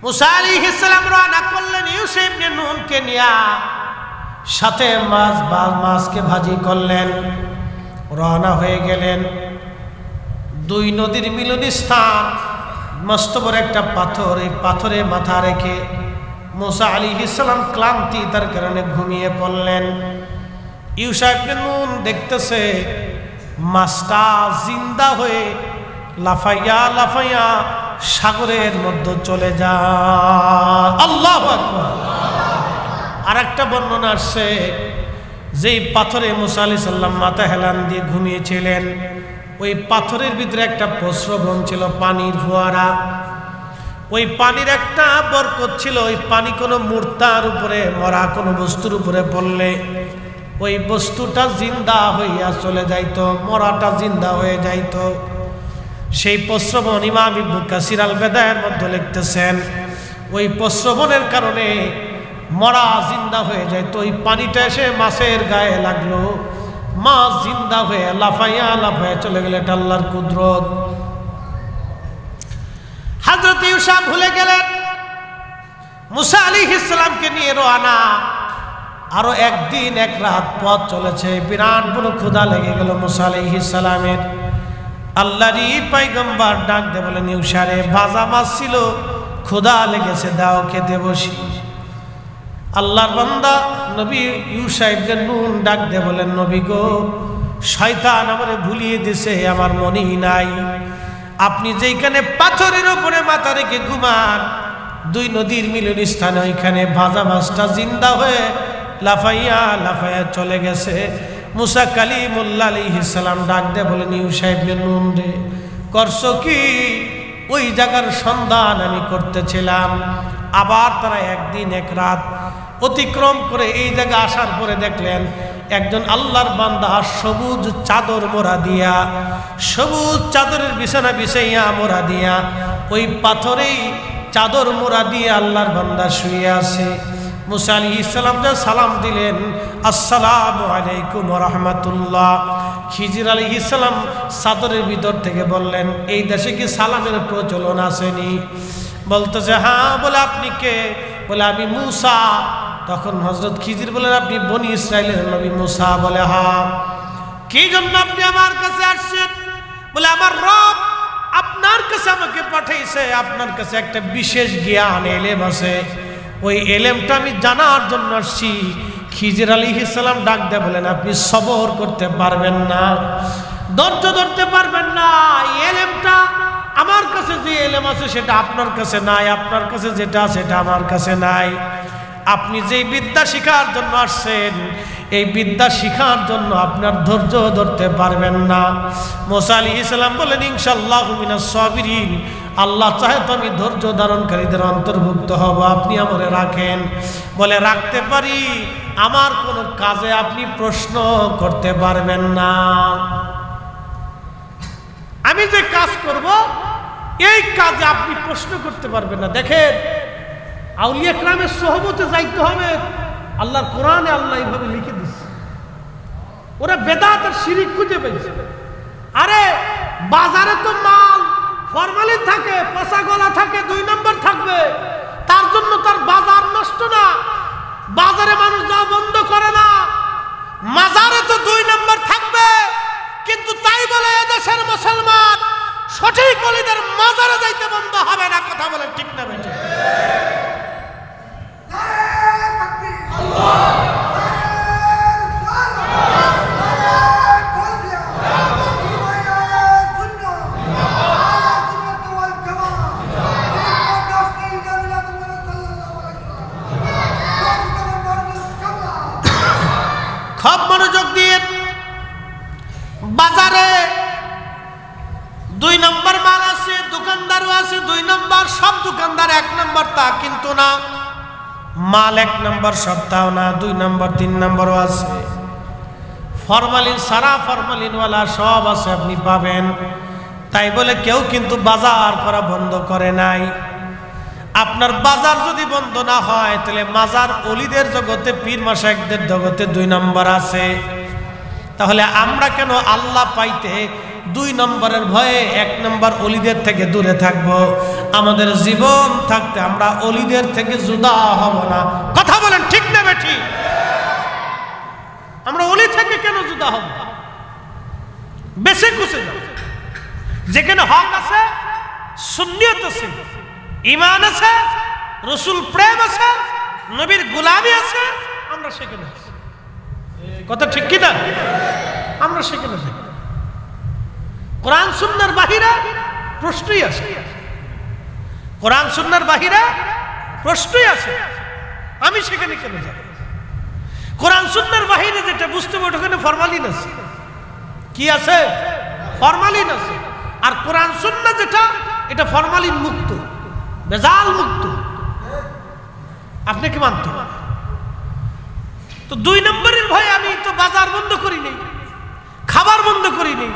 মুসা আলাইহিস সালাম রওনা করলেন ইউসা ইবনে নুনকে নিয়া, সাথে মাছকে ভাজি করলেন, রওনা হয়ে গেলেন। দুই নদীর মিলনস্থান, মস্ত বড় একটা পাথর, এই পাথরে মাথা রেখে মুসা আলাইহিস সালাম ক্লান্তি তার কারণে ঘুমিয়ে পড়লেন। ইউসা ইবনে নুন দেখতেছে মাছটা জিন্দা হয়ে লাফাইয়া লাফাইয়া সাগরের মধ্যে চলে যায়। আল্লাহু আকবার। আর একটা বর্ণনা আসছে, যেই পাথরে মুসা আলাইহিস সালাম মাথা হেলান দিয়ে ঘুমিয়েছিলেন, ওই পাথরের ভিতরে একটা প্রস্রবণ ছিল, পানির ফোয়ারা। ওই পানির একটা বরকত ছিল। ওই পানি কোনো মূর্তার উপরে, মরা কোনো বস্তুর উপরে পড়লে ওই বস্তুটা জিন্দা হইয়া চলে যাইত, মরাটা জিন্দা হয়ে যাইত। সেই প্রস্রবণ ইমাম ইবনে কাসির আল বেদায়ের মধ্যে লিখতেছেন, ওই প্রস্রবণের কারণে মরা জিন্দা হয়ে যায়। তো ওই পানিটা এসে মাছের গায়ে লাগলো, মাছ জিন্দা হয়ে লাফাইয়া লাফাইয়া চলে গেলে। এটা আল্লাহর কুদরত। হযরত ইউসা ভুলে গেলেন মুসা আলাইহিস সালামকে নিয়ে রওনা। আরো একদিন এক রাত পথ চলেছে, বিরাট বড় ক্ষুধা লেগে গেল মুসা আলাইহিস সালামের। আল্লাহরই পয়গম্বর ডাক দিয়ে বলেন, ইউসা রে, ভাজা মাছ ছিল, ক্ষুধা লেগেছে, দাও খেতে বসি। আল্লাহর বান্দা নবী ইউসা ইবনে নুন ডাক দিয়ে বলেন, নবী গো, শয়তান আমারে ভুলিয়ে দিছে, আমার মনেই নাই। আপনি যেখানে পাথরের উপরে মাথা রেখে ঘুমান, দুই নদীর মিলন স্থানে, ওইখানে ভাজা মাছটা জিন্দা হয়ে লাফাইয়া লাফাইয়া চলে গেছে। মুসা কালিমুল্লাহ আলাইহিস সালাম ডাক দিয়ে বলেন, ইউসা ইবনে নুন রে, করছো কি? ওই জায়গার সন্ধান আমি করতেছিলাম। আবার তারা একদিন এক রাত অতিক্রম করে এই জায়গা আসার পরে দেখলেন একজন আল্লাহর বান্দা সবুজ চাদর মোড়া দিয়া, সবুজ চাদরের বিছানা বিছাইয়া মোড়া দিয়া, ওই পাথরেই চাদর মোড়া দিয়ে আল্লাহর বান্দা শুয়ে আছে। মুসা আলাইহিস সালাম যা সালাম দিলেন, আসসালামু আলাইকুম ওয়া রাহমাতুল্লাহ। খিজির আলাইহিস সালাম চাদরের ভিতর থেকে বললেন, এই দেশে কি সালামের প্রচলন আসেনি? বলতেছে, হ্যাঁ। বলে, আপনি কে? বলে, আমি মুসা। তখন হযরত খিজির বলেন, আপনি বনি ইসরাইলের নবী মুসা? বলে, হ্যাঁ। কি জন্য আপনি আমার কাছে আসছেন? বলে, আমার রব আপনার কাছে আমাকে পাঠাইছে, আপনার কাছে একটা বিশেষ জ্ঞান, এলেম আছে, ওই এলেমটা আমি জানার জন্য আসছি। খিজির আলাইহিস সালাম ডাক দেয়া বলেন, আপনি সবর করতে পারবেন না, ধৈর্য ধরতে পারবেন না। এলেমটা আমার কাছে যে এলেম আছে সেটা আপনার কাছে নাই, আপনার কাছে যেটা সেটা আমার কাছে নাই। আপনি যেই বিদ্যা শিখার জন্য আসছেন, এই বিদ্যা শিখার জন্য আপনার ধৈর্য ধরতে পারবেন না। মুসা আলাইহিস সালাম বলেন, ইনশাআল্লাহু মিনাস সাবিরিন, আল্লাহ চাহে তো আমি ধৈর্য ধারণকারীদের অন্তর্ভুক্ত হব, আপনি আমারে রাখেন। বলে, রাখতে পারি, আমার কোনো কাজে আপনি প্রশ্ন করতে পারবেন না। আমি যে কাজ করব এই কাজে আপনি প্রশ্ন করতে পারবেন না। দেখেন, আউলিয়া কেরামের সোহবতে যাইতে হবে। আল্লাহর কোরআনে আল্লাহ এইভাবে লিখে দিচ্ছে। ওরা বেদাত আর শিরিক খুঁজে পেয়েছে। আরে বাজারে তো মাল ফরমালিন থাকে, পচা গলা থাকে, 2 নম্বর থাকবে, তার জন্য তার বাজার নষ্ট না। বাজারে মানুষ যাওয়া বন্ধ করে না, মাজারে তো 2 নম্বর থাকবে। কিন্তু তাই বলে এদেশের মুসলমান সঠিক ওলিদের মাজারে যাইতে বন্ধ হবে না। কথা বলেন ঠিক না বেটা? খুব মনোযোগ দিয়ে, বাজারে 2 নম্বর মাল আছে, দোকানদারও আছে 2 নম্বর, সব দোকানদার 1 নম্বর তা কিন্তু না। মাল 1 নম্বর সপ্তাহ না, 2 নম্বর 3 নম্বরও আছে। ফরমালিন সারা ফরমালিনওয়ালা সব আছে, আপনি পাবেন। তাই বলে কেউ কিন্তু বাজার করা বন্ধ করে নাই। আপনার বাজার যদি বন্ধ না হয় তাহলে মাজার অলিদের জগতে, পীর মাশায়েখদের জগতে 2 নম্বর আছে। তাহলে আমরা কেন আল্লাহ পাইতে 2 নম্বরের ভয়ে 1 নম্বর অলিদের থেকে দূরে থাকব? আমাদের জীবন থাকতে আমরা অলিদের থেকে জুদা হব না। কথা বলেন ঠিক না বেঠিক? আমরা অলি থেকে কেন জুদা হব? বেশি খুশি যাব, যেখানে হক আছে, সুন্নিয়ত আছে, ঈমান আছে, রাসূল প্রেম আছে, নবীর গোলামি আছে, আমরা সেখানে আছি। কথা ঠিক কি না? আমরা সেখানে যাই। কোরআন সুন্নাহর বাহিরে প্রশ্নই আসে, কোরআন সুন্নাহর বাহিরে প্রশ্নই আসে। আমি সেখানে কেন যাব? কোরআন সুন্নাহর বাহিরে যেটা বুঝতে হবে ওখানে ফরমালিন আছে। কি আছে? ফরমালিন আছে। আর কোরআন সুন্নাহ যেটা, এটা ফরমালিন মুক্ত, বেজাল মুক্ত। আপনি কি মানতে? তো 2 নম্বরের ভয়ে আমি তো বাজার বন্ধ করি নাই, খাবার বন্ধ করি নাই,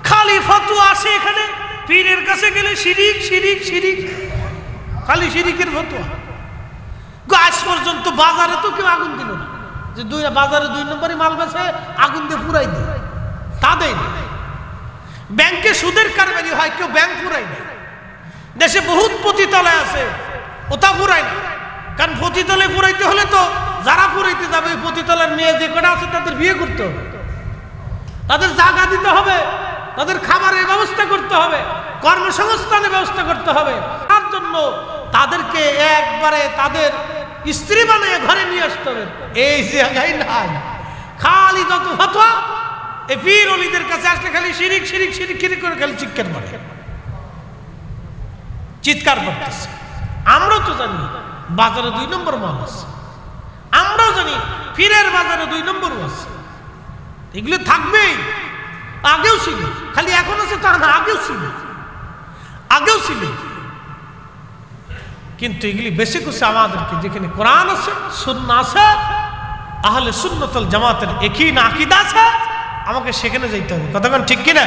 খালি ফতোয়া আসে এখানে। পীরের কাছে গেলে শিরিক শিরিক শিরিক, খালি শিরিকের ফতোয়া। আজ পর্যন্ত বাজারে তো কেউ আগুন দিল না, যে বাজারে 2 নম্বরে মাল বেচে আগুন দিয়ে পুরাই দেয়, তা দেয় না। ব্যাংকে সুদের কারবারি হয়, কেউ ব্যাংক পুরাই না। দেশে বহুত পতিতালয় আছে, ওটা পুরাই না। কারণ পতিতালয় পুরাইতে হলে তো যারা পুরাইতে যাবে পতিতালয়ের মেয়ে যে কটা আছে তাদের বিয়ে করতে হবে, তাদের জায়গা দিতে হবে, তাদের খাবারের ব্যবস্থা করতে হবে, কর্মসংস্থানের ব্যবস্থা করতে হবে। তার জন্য তাদেরকে একবারে তাদের স্ত্রী বানিয়ে ঘরে নিয়ে আসতে হবে। এই জায়গায় নাই, খালি যত ফতোয়া এই পীর ওলিদের কাছে আসলে খালি শিরিক শিরিক শিরিক শিরিক করে খালি চিৎকার করে, চিৎকার করতেছে। আমরাও তো জানি বাজারে 2 নম্বর মাল আছে, আমরাও জানি পীরের বাজারে 2 নম্বরও আছে। এগুলো থাকবেই, আগেও ছিল, খালি এখন আছে তা না, আগেও ছিল, আগেও ছিল। কিন্তু এগুলি বেশি কিছু আমাদেরকে, যেখানে কোরআন আছে, সুন্নাহ আছে, আহলে সুন্নাত ওয়াল জামাতের একই আকীদা আছে, আমাকে সেখানে যাইতে হবে। কতক্ষণ ঠিক কিনা?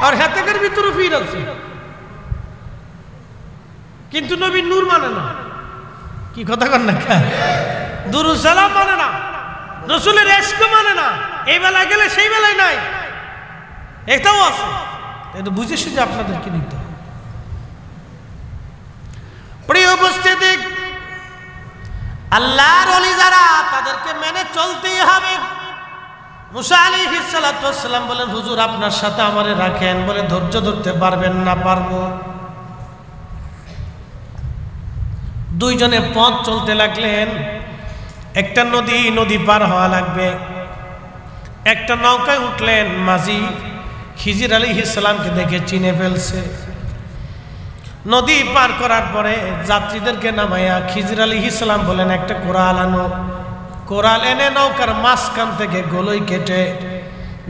আর হেতেকের ভিতরে পীর আছে, কিন্তু নবীর নূর মানে না। কি কথা কন না? দুরূদ সালাম মানে না, রাসূলের ইশক মানে না। এই বেলায় গেলে সেই বেলায় নাই, এটাও আছে। এটা বুঝে শুনে আপনাদেরকে নিতে হবে। প্রিয় উপস্থিতি, আল্লাহর ওলি যারা, তাদেরকে মেনে চলতেই হবে। মুসা আলাইহিস সালাতু ওয়াস সালাম বলেন, হুজুর আপনার সাথে আমারে রাখেন। বলে, ধৈর্য ধরতে পারবেন না? পারবো। 2 জনে পথ চলতে লাগলেন। একটা নদী পার হওয়া লাগবে। একটা নৌকায় উঠলেন। মাঝি খিজির আলাইহিস সালামকে দেখে চিনে ফেলছে। নদী পার করার পরে যাত্রীদেরকে নামাইয়া খিজির আলাইহিস সালাম বলেন, একটা কোরাল আনো। কোরাল এনে নৌকার মাঝখান থেকে গোলই কেটে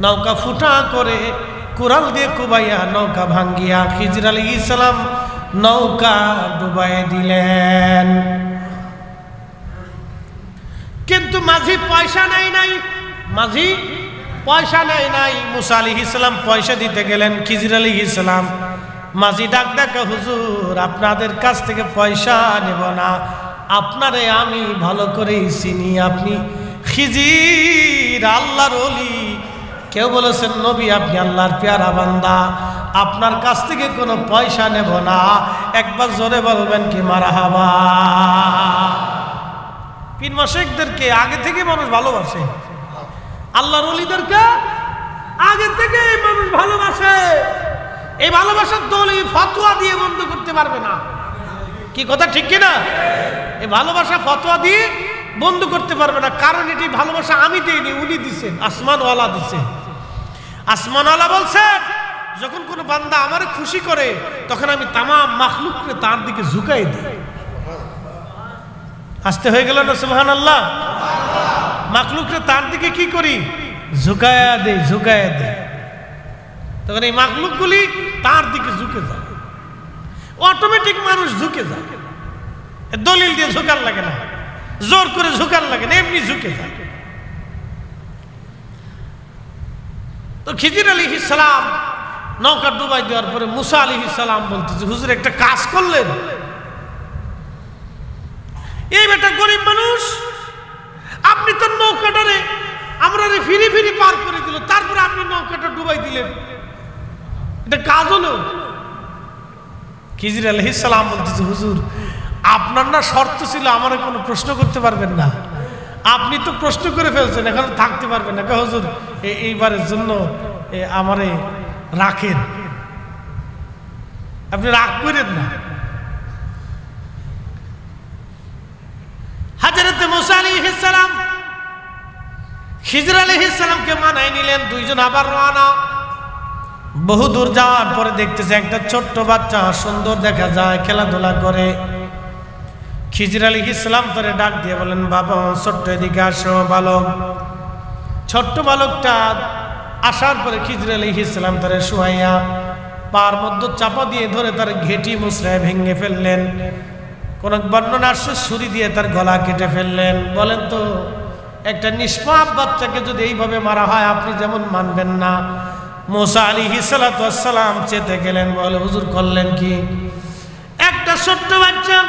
নৌকা ফুটা করে কোরাল দিয়ে কুবাইয়া নৌকা ভাঙ্গিয়া খিজির আলাইহিস সালাম নৌকা ডুবাই দিলেন। কিন্তু মাঝি পয়সা নেয় নাই, মাঝি পয়সা নেয় নাই। মুসা আলাইহিস সালাম পয়সা দিতে গেলেন। খিজির আলাইহিস সালাম, মাঝি ডাক ডাকা, হুজুর আপনাদের কাছ থেকে পয়সা নেব না, আপনারে আমি ভালো করেই চিনি, আপনি খিজির আল্লাহর ওলি। কেউ বলেছেন নবী আপনি আল্লাহর পেয়ারা বান্দা, আপনার কাছ থেকে কোনো পয়সা নেব না। একবার জোরে বলবেন কি মারহাবা। পীর মাশায়েখদেরকে আগে থেকে মানুষ ভালোবাসে, আল্লাহর ওলিদেরকে আগে থেকে মানুষ ভালোবাসে। এই ভালোবাসার দলিল ফতোয়া দিয়ে বন্ধ করতে পারবে না। কি কথা ঠিক কিনা? এই ভালোবাসা ফতোয়া দিয়ে বন্ধ করতে পারবে না। কারণ এটি ভালোবাসা আমি দিইনি, উনি দিচ্ছেন, আসমানওয়ালা দিচ্ছে। আসমানওয়ালা বলছেন, যখন কোনো বান্দা আমারে খুশি করে তখন আমি তামাম মাখলুককে তার দিকে ঝুঁকাই দিই। আসতে হয়ে গেল না? সুবহানাল্লাহ। মাখলুককে তার দিকে কি করি? ঝুঁকায়া দেই, ঝুঁকায়া দেই। তখন এই মাখলুকগুলি তার দিকে ঝুঁকে যায়, অটোমেটিক মানুষ ঝুঁকে যায়। দলিল দিয়ে ঝুঁকার লাগে না, জোর করে ঝুঁকার লাগে না, এমনি ঝুঁকে যায়। তো খিজির আলাইহিস সালাম নৌকা ডুবাই দেওয়ার পরে মুসা আলাইহিস সালাম বলতেছে, হুজুর একটা কাজ করলেন, এই বেটা গরিব মানুষ, আপনি তো নৌকাটারে আমরা ফিরি ফিরি পার করে দিল, তারপরে আপনি নৌকাটা ডুবাই দিলেন, এটা কাজ হলো? খিজির আলাইহিস সালাম বলতেছে, হুজুর আপনার না শর্ত ছিল আমার কোনো প্রশ্ন করতে পারবেন না, আপনি তো প্রশ্ন করে ফেলছেন, এখন থাকতে পারবেন না। হুজুর এইবারের জন্য আমারে রাখেন, আপনি রাগ করেন না। হযরত মুসা আলাইহিস সালাম খিজির আলাইহিস সালামকে মানায় নিলেন, দুইজন আবার রওনা। বহু দূর যাওয়ার পরে দেখতেছে একটা ছোট্ট বাচ্চা, সুন্দর দেখা যায়, খেলাধুলা করে। খিজির আলাইহিস সালাম তারে ডাক দিয়ে বলেন, বাবা ছোট্ট এদিকে আসো বালক। ছোট্ট বালকটা আসার পরে খিজির আলাইহিস সালাম তারে শুয়াইয়া পার মধ্যে চাপা দিয়ে ধরে তার ঘেঁটি মুচড়ায় ভেঙে ফেললেন। কোন বর্ণনা আসছে ছুরি দিয়ে তার গলা কেটে ফেললেন। বলেন তো, একটা নিষ্পাপ বাচ্চাকে যদি এইভাবে মারা হয় আপনি যেমন মানবেন না। মুসা আলাইহিস সালাতু ওয়াস সালাম চেতে গেলেন, বলে হুজুর করলেন কি? একটা ছোট্ট বাচ্চা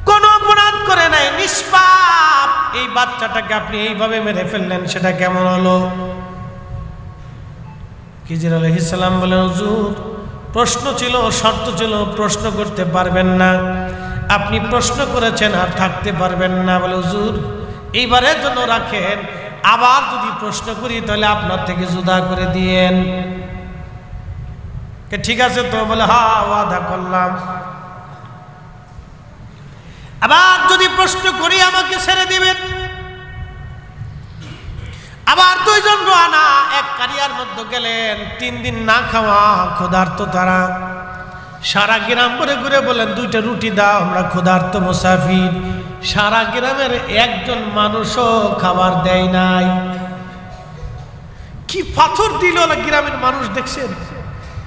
কোন অপরাধ করে নাই, নিষ্পাপ, এই বাচ্চাটাকে আপনি এইভাবে মেরে ফেললেন, সেটা কেমন হলো? খিজির আলাইহিস সালাম বলেন, হুজুর প্রশ্ন ছিল, শর্ত ছিল, প্রশ্ন করতে পারবেন না, আপনি প্রশ্ন করেছেন আর থাকতে পারবেন না। বলে হুজুর এইবারের জন্য রাখেন, আবার যদি প্রশ্ন করি তাহলে আপনার থেকে জুদা করে দিয়েন। ঠিক আছে তো? বলে হ্যাঁ ওয়াদা করলাম। আবার যদি প্রশ্ন করি আমাকে ছেড়ে দিবেন। আবার দুইজন রওনা, এক কারিয়ার মধ্যে গেলেন। 3 দিন না খাওয়া, ক্ষুধার্ত তারা। সারা গ্রাম ঘুরে ঘুরে বলেন, 2টা রুটি দাও, আমরা ক্ষুধার্ত মুসাফির। সারা গ্রামের একজন মানুষও খাবার দেয় নাই। কি পাথর দিল গ্রামের মানুষ, দেখছেন?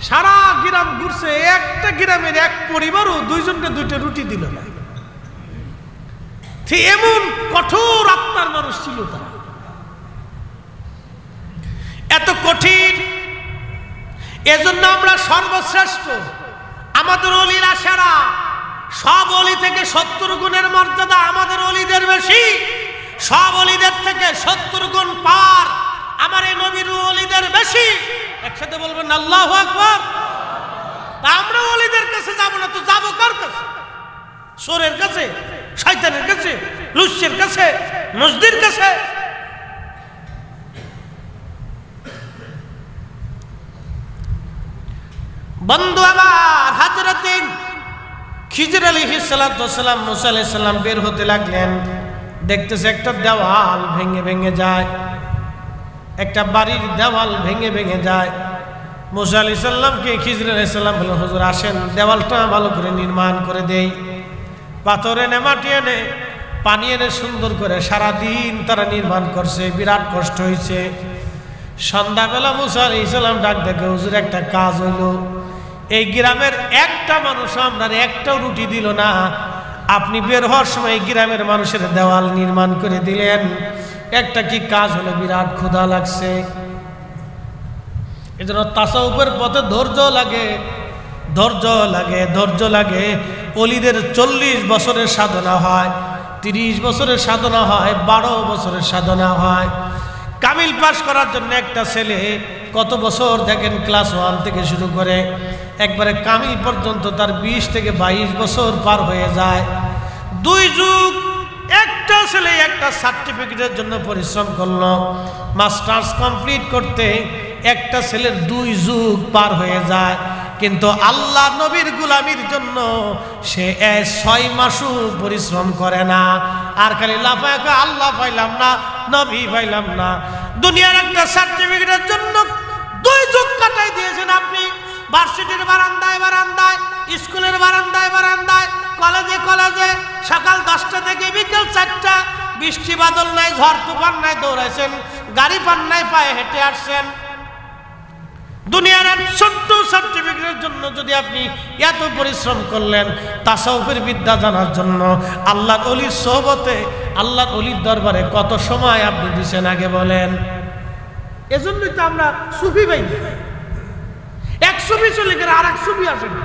সারা গ্রাম ঘুরছে, একটা গ্রামের এক পরিবারও 2জনকে 2টা রুটি দিল না। এমন কঠোর আত্মার মানুষ ছিল তারা, এত কঠিন। এজন্য আমরা সর্বশ্রেষ্ঠ, আমাদের ওলিরা সেরা। সব ওলি থেকে 70 গুণের মর্যাদা আমাদের ওলিদের বেশি, সব ওলিদের থেকে 70 গুণ পার আমার এই নবীর ওলিদের বেশি। একসাথে বলবেন আল্লাহু আকবার। আমরা ওলিদের কাছে যাব না তো যাবো কার কাছে? চোরের কাছে, শয়তানের কাছে, লুচ্ছের কাছে, মজদির কাছে? বন্ধু আমার, হযরতে খিজির আলাইহিস সালাতু ওয়াস সালাম মুসা আলাইহিস সালাম বের হতে লাগলেন। দেখতেছে একটা দেওয়াল ভেঙে ভেঙে যায়, একটা বাড়ির দেওয়াল ভেঙে ভেঙে যায়। মুসা আলাইহিস সালামকে খিজির আলাইহিস সালাম বললেন, হুজুর আসেন দেওয়ালটা ভালো করে নির্মাণ করে দেই। পাথর এনে, মাটি এনে, পানি এনে সুন্দর করে সারাদিন তারা নির্মাণ করছে, বিরাট কষ্ট হয়েছে। সন্ধ্যাবেলা মুসা আলাইহিস সালাম ডাক দেখে, হুজুর একটা কাজ হইল, এই গ্রামের একটা মানুষ আপনার একটাও রুটি দিল না, আপনি বের হওয়ার সময় গ্রামের মানুষের দেওয়াল নির্মাণ করে দিলেন, একটা কি কাজ হলো? বিরাট ক্ষুধা লাগছে। এজন্য তাসাউফের পথে ধৈর্য লাগে, ধৈর্য লাগে, ধৈর্য লাগে। ওলিদের 40 বছরের সাধনা হয়, 30 বছরের সাধনা হয়, 12 বছরের সাধনা হয়। কামিল পাস করার জন্য একটা ছেলে কত বছর দেখেন, ক্লাস 1 থেকে শুরু করে একবারে কামিল পর্যন্ত তার 20 থেকে 22 বছর পার হয়ে যায়। 2 যুগ একটা ছেলে একটা সার্টিফিকেটের জন্য পরিশ্রম করলো, মাস্টার্স কমপ্লিট করতে একটা ছেলের 2 যুগ পার হয়ে যায়। কিন্তু আল্লাহ নবীর গোলামির জন্য সে 6 মাসও পরিশ্রম করে না, আর খালি লাফায় আল্লাহ পাইলাম না, নবী পাইলাম না। দুনিয়ার একটা সার্টিফিকেটের জন্য 2 যুগ কাটাই দিয়েছেন আপনি। ভার্সিটির বারান্দায় বারান্দায়, স্কুলের বারান্দায় বারান্দায়, কলেজে কলেজে, সকাল 10টা থেকে বিকেল 4টা, বৃষ্টি বাদল নাই, ঝড় তুফান নাই, দৌড়াইছেন, গাড়ি পান নাই, পায়ে হেঁটে আসছেন। দুনিয়ার এক ছোট্ট সার্টিফিকেটের জন্য যদি আপনি এত পরিশ্রম করলেন, তাসাউফের বিদ্যা জানার জন্য, আল্লাহর ওলির সোহবতে, আল্লাহর ওলির দরবারে কত সময় আপনি দিছেন আগে বলেন? এজন্যই তো আমরা সুফি ভাই, এক সুফি চলে গেলে আর এক সুফি আসে না,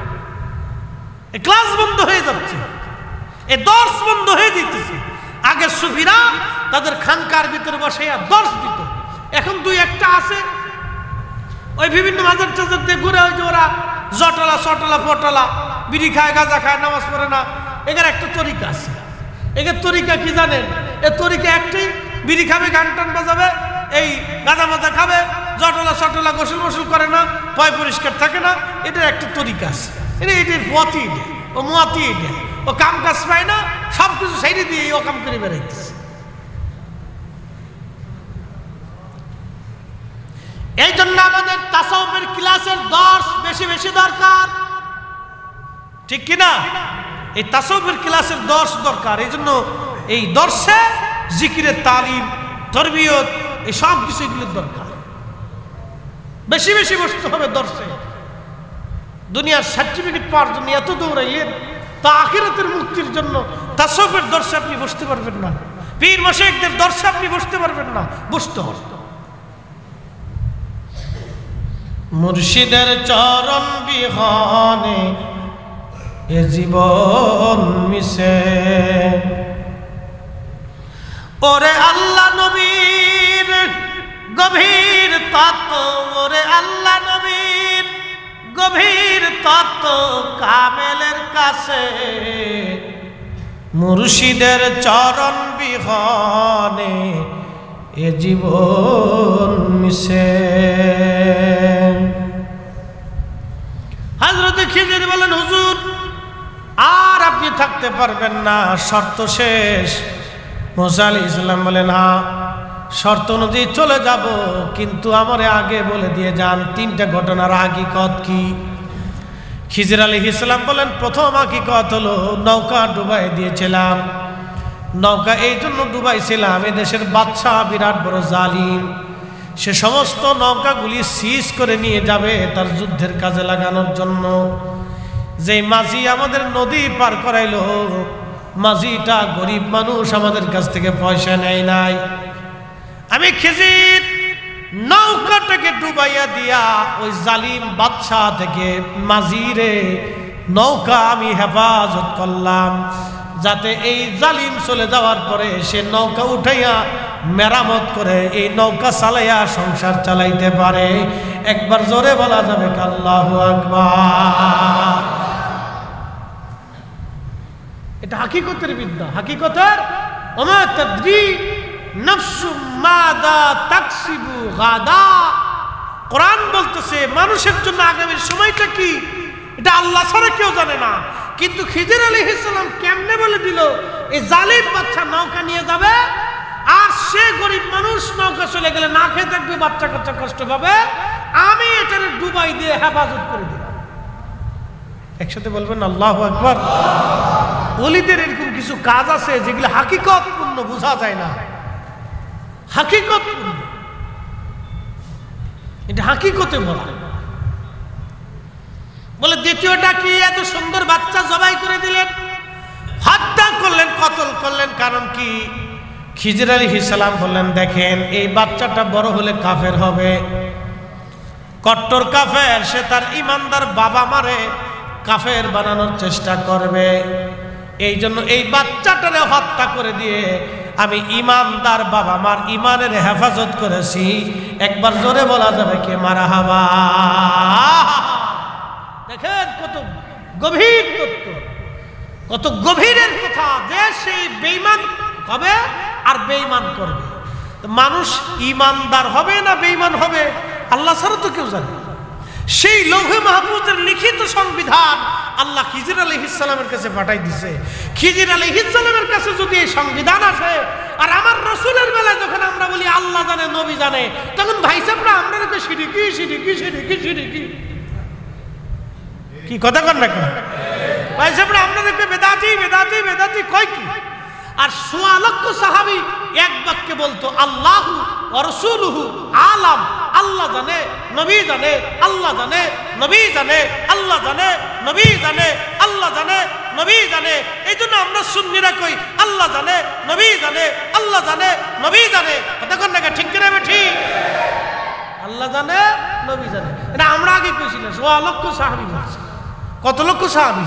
ক্লাস বন্ধ হয়ে যাচ্ছে। এই দর্শ বন্ধ হয়ে যেতেছে। আগে সুফিরা তাদের খানকার ভিতরে বসে দর্শ দিত, এখন দুই একটা আছে ওই বিভিন্ন মাজার টাজার দিয়ে ঘুরে, ওই যে ওরা জটলা চটলা পটলা বিড়ি খায়, গাঁজা খায়, নামাজ পড়ে না। এখানে একটা তরিকা আছে। এখানে তরিকা কি জানেন? এ তরিকা একটাই, বিড়ি খাবে, গান টান বাজাবে, এই গাঁজা মাজা খাবে, জটলা চটলা গোসল মোসল করে না, পয় পরিষ্কার থাকে না। এটার একটা তরিকা আছে। এটার পথই দেয়, ও মতি দেয়, ও কাম কাজ পায় না, সব কিছু সাইডে দিয়ে ও কাম করে বেড়াইতেছে। এই জন্য আমাদের তাসাউফের ক্লাসের দর্শ বেশি বেশি দরকার, ঠিক কিনা? এই তাসাউফের ক্লাসের দর্শ দরকার। এই জন্য এই দর্শে জিকিরের তালিম, তরবিয়ত, এই সব কিছু এগুলোর দরকার। বেশি বেশি বসতে হবে দর্শে। দুনিয়ার সার্টিফিকেট পাওয়ার জন্য এত দৌড়াইলেন, তা আখিরাতের মুক্তির জন্য তাসাউফের দর্শে আপনি বসতে পারবেন না, পীর মাশায়েখদের দর্শে আপনি বসতে পারবেন না। বসতে হবে মুর্শিদের চরণ বিহনে এ জীবন মিশে। ওরে আল্লাহ নবীর গভীর তত্ত্ব, ওরে আল্লাহ নবীর গভীর তত্ত্ব কামেলের কাছে, মুর্শিদের চরণ বিহনে এ জীবন মিশে। হযরত খিজির বলেন, হুজুর আর আপনি থাকতে পারবেন না, শর্ত শেষ। মুসা আলাইহিস সালাম বলেন, হ্যাঁ শর্ত অনুযায়ী চলে যাব, কিন্তু আমারে আগে বলে দিয়ে যান তিনটা ঘটনার হাকিকত কি। খিজির আলাইহিস সালাম বলেন, প্রথম হাকিকত হলো নৌকা ডুবাই দিয়েছিলাম। নৌকা এই জন্য ডুবাইছিলাম, এদেশের বাদশাহ বিরাট বড় জালিম, সে সমস্ত নৌকাগুলি সিজ করে নিয়ে যাবে তার যুদ্ধের কাজে লাগানোর জন্য। যে মাঝি আমাদের নদী পার করাইলো, মাঝিটা গরিব মানুষ, আমাদের কাছ থেকে পয়সা নেয় নাই। আমি খিজির নৌকাটাকে ডুবাইয়া দিয়া ওই জালিম বাদশাহ থেকে মাঝিরে নৌকা আমি হেফাজত করলাম, যাতে এই জালিম চলে যাওয়ার পরে সে নৌকা উঠাইয়া মেরামত করে এই নৌকা চালাইয়া সংসার চালাইতে পারে। একবার জোরে বলা যাবে আল্লাহু আকবার। এটা হাকিকতের বিদ্যা, হাকিকতের। ওমা তাদরি নাফসু মাদা তাকসিবু গাদা। কোরআন বলতেছে মানুষের জন্য আগামীর সময়টা কি এটা আল্লাহ ছাড়া কেউ জানে না। কিন্তু খিজির আলাইহিস সালাম কেমনে বলে দিল, এই জালিম বাচ্চা নৌকা নিয়ে যাবে, আর সে গরিব মানুষ নৌকা চলে গেলে না খেয়ে থাকবে, বাচ্চা কাচ্চা কষ্ট পাবে, আমি এটার ডুবাই দিয়ে হেফাজত করে দিলাম। একসাথে বলবেন আল্লাহু আকবার। ওলিদের এরকম কিছু কাজ আছে যেগুলো হাকিকত পূর্ণ, বোঝা যায় না, হাকিকত পূর্ণ। এটা হাকিকতে বলা। বলে দ্বিতীয়টা কি, এত সুন্দর বাচ্চা জবাই করে দিলেন, হত্যা করলেন, কতল করলেন, কারণ কি? খিজির আলাইহিস সালাম বললেন, দেখেন এই বাচ্চাটা বড় হলে কাফের হবে, কট্টর কাফের, সে তার ইমানদার বাবা মারে কাফের বানানোর চেষ্টা করবে। এই জন্য এই বাচ্চাটারে হত্যা করে দিয়ে আমি ইমানদার বাবা মার ইমানের হেফাজত করেছি। একবার জোরে বলা যাবে কি মারহাবা। দেখেন কত গভীর তত্ত্ব, কত গভীরের কথা, যে সেই বেঈমান হবে আর বেঈমান করবে। মানুষ ইমানদার হবে না বেঈমান হবে আল্লাহ ছাড়া তো কেউ জানে না। সেই লৌহে মাহফুজের লিখিত সংবিধান আল্লাহ খিজির আলাইহিস সালামের কাছে পাঠাই দিছে। খিজির আলাইহিস সালামের কাছে যদি এই সংবিধান আসে, আর আমার রাসূলের বেলায় যখন আমরা বলি আল্লাহ জানে নবী জানে, তখন ভাই সাহেবরা আমরা তো শিরকি শিরকি শিরকি শিরকি, কি কথা কন না কেন ভাই সাহেবরা? আপনাদেরকে বেদাতি বেদাতি বেদাতি কয় কি? আর ১৬ লক্ষ সাহাবী এক বাক্যে বলতো আল্লাহু ওয়া রাসূলুহু আলাম, আল্লাহ জানে নবী জানে, আল্লাহ জানে নবী জানে, আল্লাহ জানে নবী জানে, আল্লাহ জানে নবী জানে। এই জন্য আমরা সুন্নিরা কই আল্লাহ জানে নবী জানে, আল্লাহ জানে নবী জানে। কথা কন না ঠিক কিনা? ঠিক, আল্লাহ জানে নবী জানে। এটা আমরা আগে কইছি না, ১৬ লক্ষ সাহাবী বলছে। কত লক্ষ সাহাবী?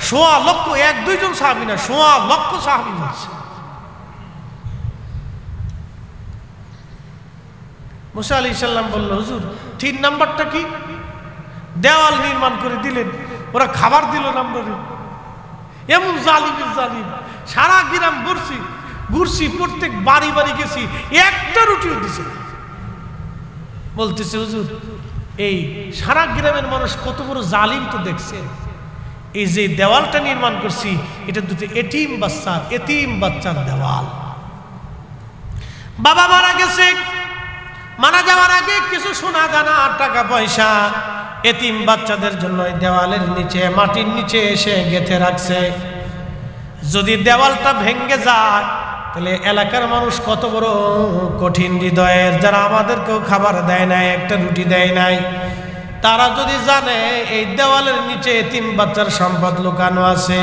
সোয়া লক্ষ, এক দুইজন সাহাবী না, সোয়া লক্ষ সাহাবী বলছে। মুসা আলাইহিস সালাম বলল, হুজুর 3 নাম্বারটা কি? দেওয়াল নির্মাণ করে দিলেন, ওরা খাবার দিল না আমরা। এমন জালিমের জালিম, সারা গ্রাম ঘুরছি, প্রত্যেক বাড়ি বাড়ি গেছি, একটা রুটিও দিছে না। বলতেছে, হুজুর এই সারা গ্রামের মানুষ কত বড় জালিম তো দেখছেন, এই যে দেওয়ালটা নির্মাণ করছি এটা দুটো এতিম বাচ্চার দেওয়াল। বাবা মারা গেছে, মারা যাওয়ার আগে কিছু সোনা দানা টাকা পয়সা এতিম বাচ্চাদের জন্য দেওয়ালের নিচে, মাটির নিচে এসে গেঁথে রাখছে। যদি দেওয়ালটা ভেঙে যায় তাহলে এলাকার মানুষ কত বড় কঠিন হৃদয়ের, যারা আমাদেরকেও খাবার দেয় নাই, একটা রুটি দেয় নাই, তারা যদি জানে এই দেওয়ালের নিচে এতিম বাচ্চার সম্পদ লুকানো আছে,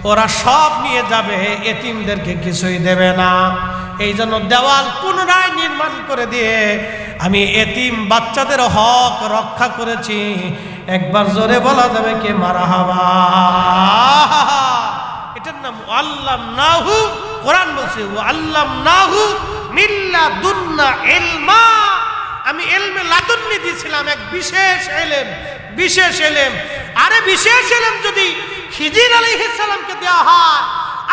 ওরা সব নিয়ে যাবে, এতিমদেরকে কিছুই দেবে না। এই জন্য দেওয়াল পুনরায় নির্মাণ করে দিয়ে আমি এতিম বাচ্চাদের হক রক্ষা করেছি। একবার জোরে বলা যাবে কে মারহাবা? এটার নাম আল্লামনাহু। কোরআন বলছে আল্লামনাহু মিল্লাদুন্না ইলমা, আমি ইলমে লাদুন্নি দিয়েছিলাম, এক বিশেষ ইলম। আরে বিশেষ ইলম যদি খিজির আলাইহিস সালামকে দেওয়া হয়,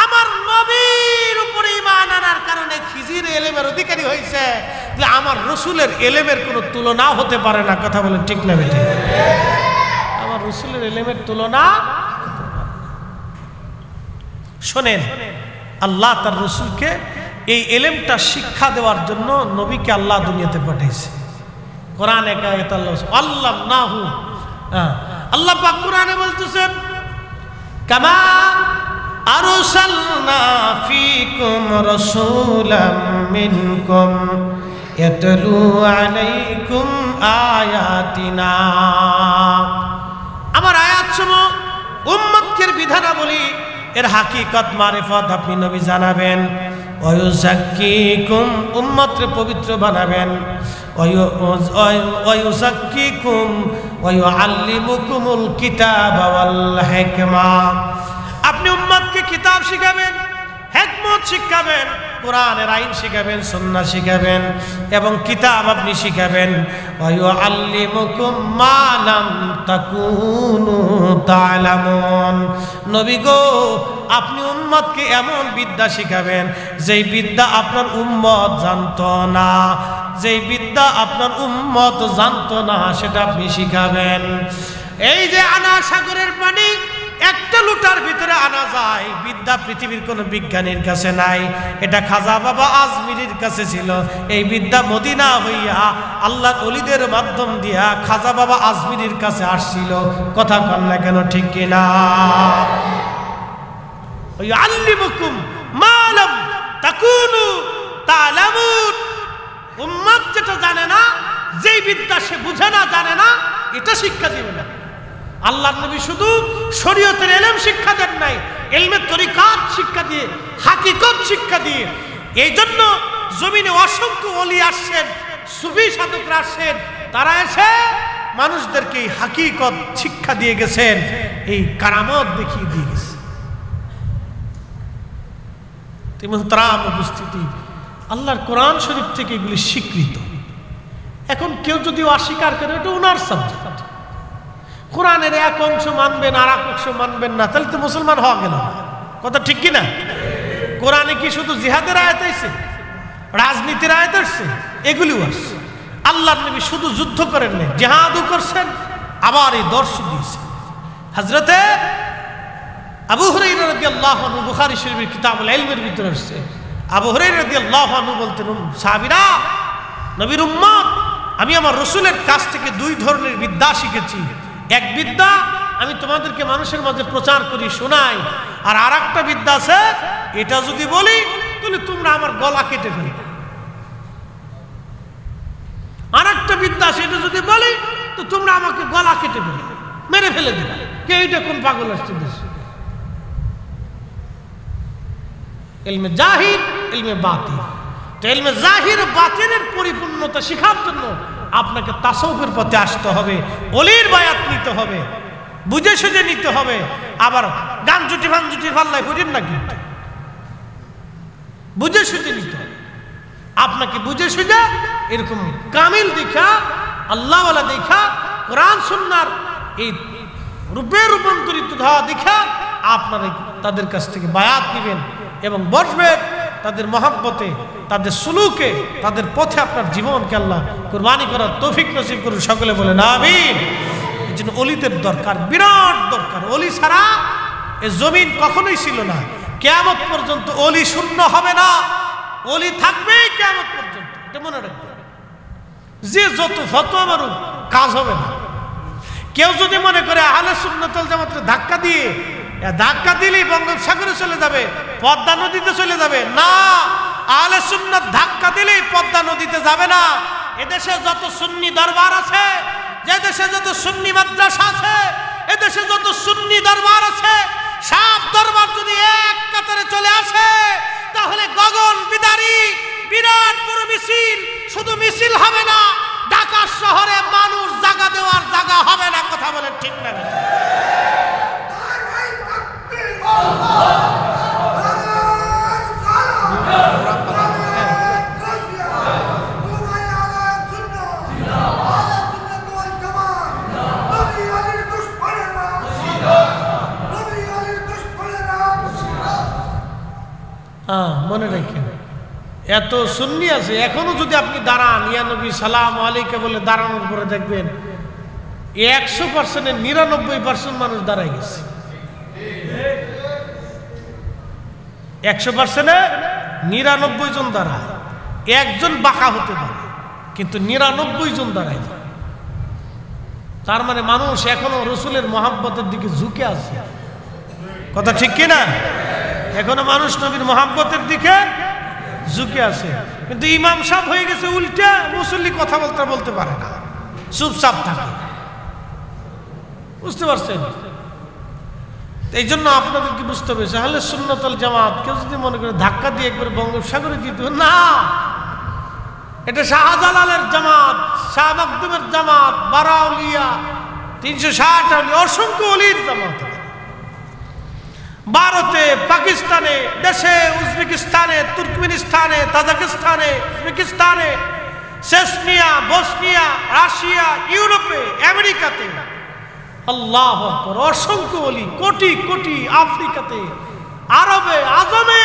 আমার নবীর উপরে ঈমান আনার কারণে খিজির ইলমের অধিকারী হয়েছে, যে আমার রাসূলের ইলমের কোনো তুলনা হতে পারে না। কথা বলেন ঠিক না বেঠিক? আমার রাসূলের ইলমের তুলনা। শোনেন, আল্লাহ তার রাসূলকে এই ইলমটা শিক্ষা দেওয়ার জন্য নবীকে আল্লাহ দুনিয়াতে পাঠিয়েছে। কোরআনে কায়ত আল্লামনাহু, আল্লাহ পাক কোরআনে বলতেছেন, কামা আরসালনা ফীকুম রাসূলাম মিনকুম ইয়াতলু আলাইকুম আয়াতিনা। আমার আয়াতসমূহ উম্মতকে বিধানাবলী এর হাকিকত মারিফত আপনি নবী জানাবেন। ওয়ায়ুযাক্কিকুম, উম্মতকে পবিত্র বানাবেন। ওয়ায়ুযাক্কিকুম ওয়ায়ুআল্লিমুকুমুল কিতাবা ওয়াল হিকমা, আপনি উম্মতকে কিতাব শিখাবেন, হিকমত শিখাবেন, কোরআনের আইন শিখাবেন, সুন্নাহ শিখাবেন এবং কিতাব আপনি শিখাবেন। ওয়ায়ুআল্লিমুকুম মা লাম তাকুনু তা'লামুন, নবী গো আপনি উম্মতকে এমন বিদ্যা শিখাবেন যেই বিদ্যা আপনার উম্মত জানতো না, যেই বিদ্যা আপনার উম্মত জানতো না সেটা আপনি শিখাবেন। এই যে আনা সাগরের পানি একটা লুটার ভিতরে আনা যায়, বিদ্যা পৃথিবীর কোনো বিজ্ঞানীর কাছে নাই, এটা খাজা বাবা আজমিরির কাছে ছিল। এই বিদ্যা মদিনা হইয়া আল্লাহর ওলিদের মাধ্যম দিয়া খাজা বাবা আজমিরির কাছে আসছিল। কথা কন না কেন, ঠিক কিনা? আল্লিমুকুম মা লাম তাকুনু তা'লামুন, উম্মত যেটা জানে না, যেই বিদ্যা সে বুঝে না, জানে না, এটা শিক্ষা দিবে না। আল্লাহর নবী শুধু শরীয়তের ইলম শিক্ষা দেন নাই, ইলমের তরিকাত শিক্ষা দিয়ে, হাকিকত শিক্ষা দিয়ে। এই জন্য জমিনে অসংখ্য ওলি আসছেন, সুফি সাধকরা আসছেন, তারা এসে মানুষদেরকে এই হাকিকত শিক্ষা দিয়ে গেছেন, এই কারামত দেখিয়ে দিয়ে গেছে। মুহতারাম উপস্থিতি, আল্লাহর কোরআন শরীফ থেকে এগুলি স্বীকৃত। এখন কেউ যদি অস্বীকার করে, এটা ওনার সাবজেক্ট। কোরআনের এক অংশ মানবেন আর এক অংশ মানবেন না, তাহলে তো মুসলমান হওয়া গেল না। কথা ঠিক কিনা? কোরআনে কি শুধু জিহাদের আয়াত আছে, রাজনীতির আয়াত আসছে? এগুলিও আসছে। আল্লাহর নবী শুধু যুদ্ধ করেন না, জিহাদও করছেন, আবার এই দর্শ দিয়েছেন। হযরতে আবু হুরায়রা রাদিয়াল্লাহু আনহু, বুখারী শরীফের কিতাবুল ইলমের ভিতরে আসছে, আবু হুরায়রা রাদিয়াল্লাহু আনহু বলতেন, সাহাবীরা, নবীর উম্মত, আমি আমার রাসূলের কাছ থেকে 2 ধরনের বিদ্যা শিখেছি। এক বিদ্যা আমি তোমাদেরকে মানুষের মাঝে প্রচার করি, শোনাই, আর আরেকটা বিদ্যা আছে, এটা যদি বলি তাহলে তোমরা আমার গলা কেটে ফেলবে। আরেকটা বিদ্যা আছে, এটা যদি বলি তো তোমরা আমাকে গলা কেটে ফেলবে, মেরে ফেলে দেবে। কে এটা কোন পাগল আসছে দেশে? ইলমে জাহির, ইলমে বাতিন। তো ইলমে জাহির ও বাতিনের পরিপূর্ণতা শেখার জন্য আপনাকে তাসাউফের পথে আসতে হবে, ওলির বায়াত নিতে হবে। বুঝে সুঝে নিতে হবে। আবার গান জুটি ফান জুটি পাল্লায় করেন না, কিন্তু বুঝে সুঝে নিতে হবে। আপনাকে বুঝে সুঝে এরকম কামিল দেখা, আল্লাহওয়ালা দেখা, কোরআন সুন্নাহর এই রূপে রূপান্তরিত হওয়া দেখা আপনারা তাদের কাছ থেকে বায়াত নেবেন এবং বসবেন তাদের মহব্বতে, তাদের সুলুকে, তাদের পথে আপনার জীবনকে আল্লাহ কুরবানি করার তৌফিক নসিব করুন। সকলে বলেন আমিন। এই জন্য অলিদের দরকার, বিরাট দরকার। অলি ছাড়া এ জমিন কখনোই ছিল না। কিয়ামত পর্যন্ত অলি শূন্য হবে না, অলি থাকবেই কিয়ামত পর্যন্ত। এটা মনে রাখবেন। যে যত ফতোয়া মারুক কাজ হবে না। কেউ যদি মনে করে আহলে সুন্নাত ওয়াল জামাতের ধাক্কা দিলেই বঙ্গোপসাগরে চলে যাবে, পদ্মা নদীতে চলে যাবে, না, আহলে সুন্নাত ধাক্কা দিলেই পদ্মা নদীতে যাবে না। এদেশে যত সুন্নি দরবার আছে, যে দেশে যত সুন্নি মাদ্রাসা আছে, এদেশে যত সুন্নি দরবার আছে, সব দরবার যদি এক কাতারে চলে আসে তাহলে গগন বিদারী বিরাট বড় মিছিল, শুধু মিছিল হবে না, ঢাকা শহরে মানুষ জায়গা দেওয়ার জায়গা হবে না। কথা বলেন ঠিক না? মনে রাখেন, এত সুন্নি আছে এখনো যদি আপনি দাঁড়ান, ইয়া নবী সালাম আলাইকা বলে দাঁড়ানোর পরে দেখবেন 100%-এর 99% মানুষ দাঁড়ায় গেছে। 100%-এ 99 জন দাঁড়ায়, একজন বাঁকা হতে পারে কিন্তু 99 জন দাঁড়ায় যায়। তার মানে মানুষ এখনো রসুলের মহাব্বতের দিকে ঝুঁকে আছে। কথা ঠিক কিনা? এখনো মানুষ নবীর মহাব্বতের দিকে ঝুঁকে আছে। কিন্তু ইমাম সাহেব হয়ে গেছে উল্টা, মুসল্লি কথা বলতে পারে না, চুপচাপ থাকে। বুঝতে পারছেন? এই জন্য আপনাদেরকে বুঝতে হবে, আহলে সুন্নাত ওয়াল জামাত কেউ যদি মনে করে ধাক্কা দিয়ে একবার বঙ্গোপসাগরে দিতে হবে, না, এটা শাহজালালের জামাত, শাহ মাকদুমের জামাত, বারাউলিয়া 360 আউলিয়া, অসংখ্য অলির জামাত। ভারতে, পাকিস্তানে, দেশে, উজবেকিস্তানে, তুর্কমেনিস্তানে, তাজিকিস্তানে, উজবেকিস্তানে, চেচনিয়া, বসনিয়া, রাশিয়া, ইউরোপে, আমেরিকাতে, আল্লাহু আকবার, অসংখ্য ওলি, কোটি কোটি, আফ্রিকাতে, আরবে, আজমে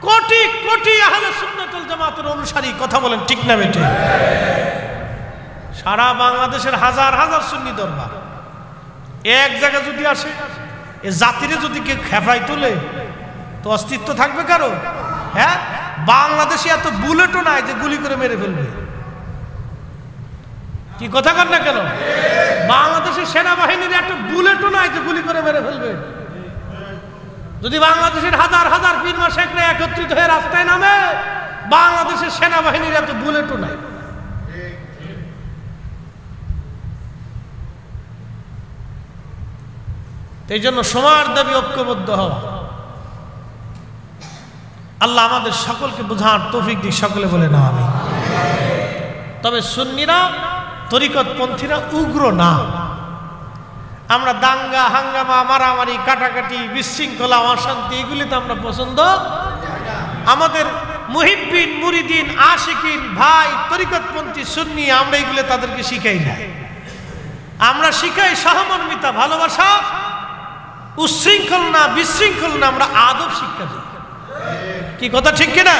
কোটি কোটি আহলে সুন্নাত ওয়াল জামাতের অনুসারী। কথা বলেন ঠিক না বেটে? সারা বাংলাদেশের হাজার হাজার সুন্নি দরবার এক জায়গায় যদি আসে, এ জাতিরে যদি কেউ খেপাই তোলে তো অস্তিত্ব থাকবে কারো? হ্যাঁ, বাংলাদেশে এত বুলেটও নাই যে গুলি করে মেরে ফেলবে। কি কথা কর না কেন? বাংলাদেশের সেনাবাহিনীর একটা বুলেটও নাই যে গুলি করে মেরে ফেলবে। যদি বাংলাদেশের হাজার হাজার পীর মা শেখরা একত্রিত হয়ে রাস্তায় নামে, বাংলাদেশের সেনাবাহিনীর এত বুলেটও নাই। এই জন্য সময়ের দাবি ঐক্যবদ্ধ হওয়া। আল্লাহ আমাদের সকলকে বোঝার তৌফিক দিক। সকলে বলে না আমি। তবে সুন্নিরা, তরিকতপন্থীরা উগ্র না। আমরা দাঙ্গা হাঙ্গামা, মারামারি, কাটাকাটি, বিশৃঙ্খলা, অশান্তি এগুলি তো আমরা পছন্দ। আমাদের মুহিব্বিন, মুরিদিন, আশিকিন ভাই তরিকতপন্থী সুন্নি, আমরা এগুলো তাদেরকে শিখাই না। আমরা শিখাই সহমর্মিতা, ভালোবাসা, উচ্ছৃঙ্খল না, বিশৃঙ্খল না, আমরা আদব শিক্ষা দিই। কি কথা ঠিক কিনা?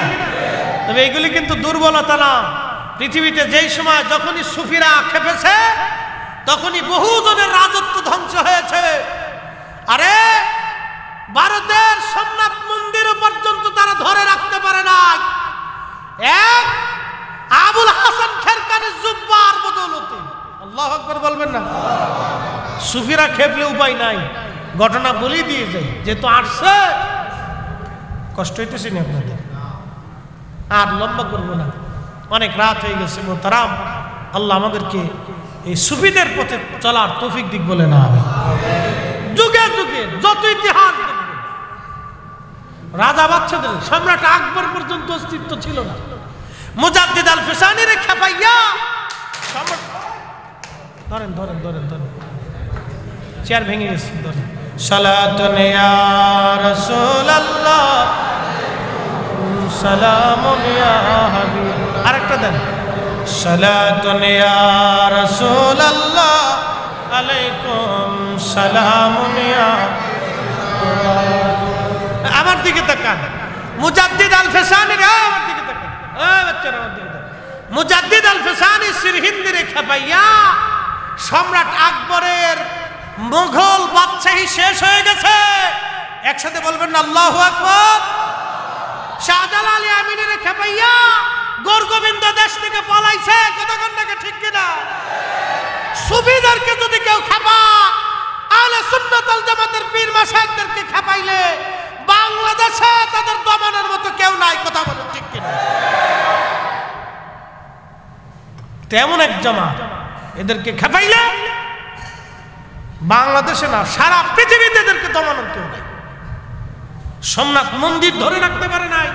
তবে এগুলি কিন্তু দুর্বলতা না। পৃথিবীতে যেই সময় যখনই সুফিরা খেপেছে তখনই বহুজনের রাজত্ব ধ্বংস হয়েছে। আরে ভারতের সোমনাথ মন্দির পর্যন্ত তারা ধরে রাখতে পারে না। এক আবুল হাসান খেরকানের জুব্বার বদৌলতে। আল্লাহু আকবার বলবেন না? সুফিরা খেপলে উপায় নাই, ঘটনা বলেই দিয়ে যাই, যেহেতু আসছে কষ্ট হইতেছে না আপনাদের, আর লম্বা করবো না, অনেক রাত হয়ে গেছে। মোহতারাম, আল্লাহ আমাদেরকে এই সুফিদের পথে চলার তৌফিক দিক বলে না আমি। যুগে যুগে যত ইতিহাস দেখবেন, রাজা বাচ্চাদের, সম্রাট আকবর পর্যন্ত অস্তিত্ব ছিল না। মুজাদ্দিদ আল ফিসানিরে খেপাইয়া ধরেন ধরেন ধরেন ধরেন চেয়ার ভেঙে গেছে। সালাতুন ইয়া রাসূলুল্লাহ সালামুন ইয়া হাবিব। আরেকটা দেন, সালাতুন ইয়া রাসূলুল্লাহ আলাইকুম সালামুন ইয়া। আমার দিকে তাকান, মুজাদ্দিদ আল ফেসানি, আমার দিকে তাকান, বাচ্চারা আমার দিকে তাকান। মুজাদ্দিদ আল ফেসানি সিরহিন্দিরে খেপাইয়া সম্রাট আকবরের মুঘল বাদশাহী শেষ হয়ে গেছে, একসাথে বলবেন না আল্লাহু আকবার। শাহজালাল আমিনের খেপাইয়া গোরগোবিন্দ দেশ থেকে পালাইছে, কতক্ষণ থেকে ঠিক কিনা? সুফিদেরকে যদি কেউ খেপা, আহলে সুন্নাত ওয়াল জামাতের পীর মাশায়েখদেরকে খেপাইলে বাংলাদেশে তাদের দমনের মতো কেউ নাই, কথা বলেন ঠিক কিনা? তেমন এক জামাত, এদেরকে খেপাইলে বাংলাদেশে না সারা পৃথিবীতে এদেরকে দমানোর কেউ নাই। সোমনাথ মন্দির ধরে রাখতে পারে নাই,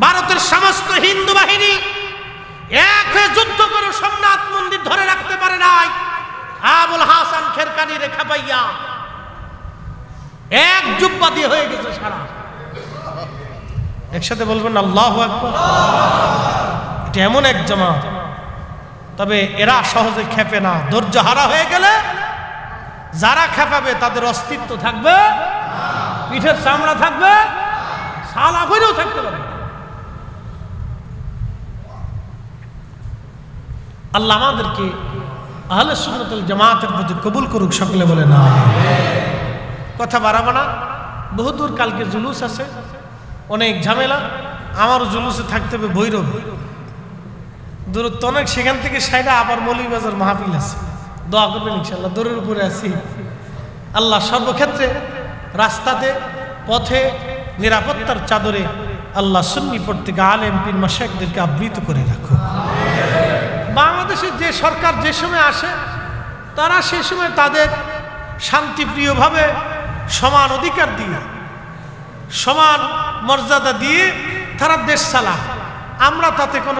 ভারতের সমস্ত হিন্দু বাহিনী এক হয়ে যুদ্ধ করে সোমনাথ মন্দির ধরে রাখতে পারে নাই। আবুল হাসান খেরকানি রে খেপাইয়া এক জুব্বা দিয়ে হয়ে গেছে সারা। একসাথে বলবেন আল্লাহু আকবার। এটা এমন এক জামাত, তবে এরা সহজে খেপে না। ধৈর্য হারা হয়ে গেলে যারা খেপাবে তাদের অস্তিত্ব থাকবে, পিঠের চামড়া থাকবে, সালা করেও থাকতে পারবে। আল্লাহ আমাদেরকে আহলে সুন্নাত ওয়াল জামাতের প্রতি কবুল করুক, সকলে বলে না। কথা বাড়াবো না, বহুদূর কালকে জুলুস আছে, অনেক ঝামেলা। আমারও জুলুসে থাকতে হবে ভৈরবে, দূরত্ব অনেক, সেখান থেকে সাইডে আবার মৌলভীবাজার মাহফিল আছে। দোয়া করবেন ইনশাআল্লাহ, দূরের উপরে আছি। আল্লাহ সর্বক্ষেত্রে, রাস্তাতে, পথে, নিরাপত্তার চাদরে আল্লাহ সুন্নি প্রত্যেক আলেম পীর মাশায়েখদেরকে আবৃত করে রাখো। বাংলাদেশের যে সরকার যে সময় আসে, তারা সে সময় তাদের শান্তিপ্রিয়ভাবে সমান অধিকার দিয়ে, সমান মর্যাদা দিয়ে তারা দেশ চালায়। আমরা তাতে কোনো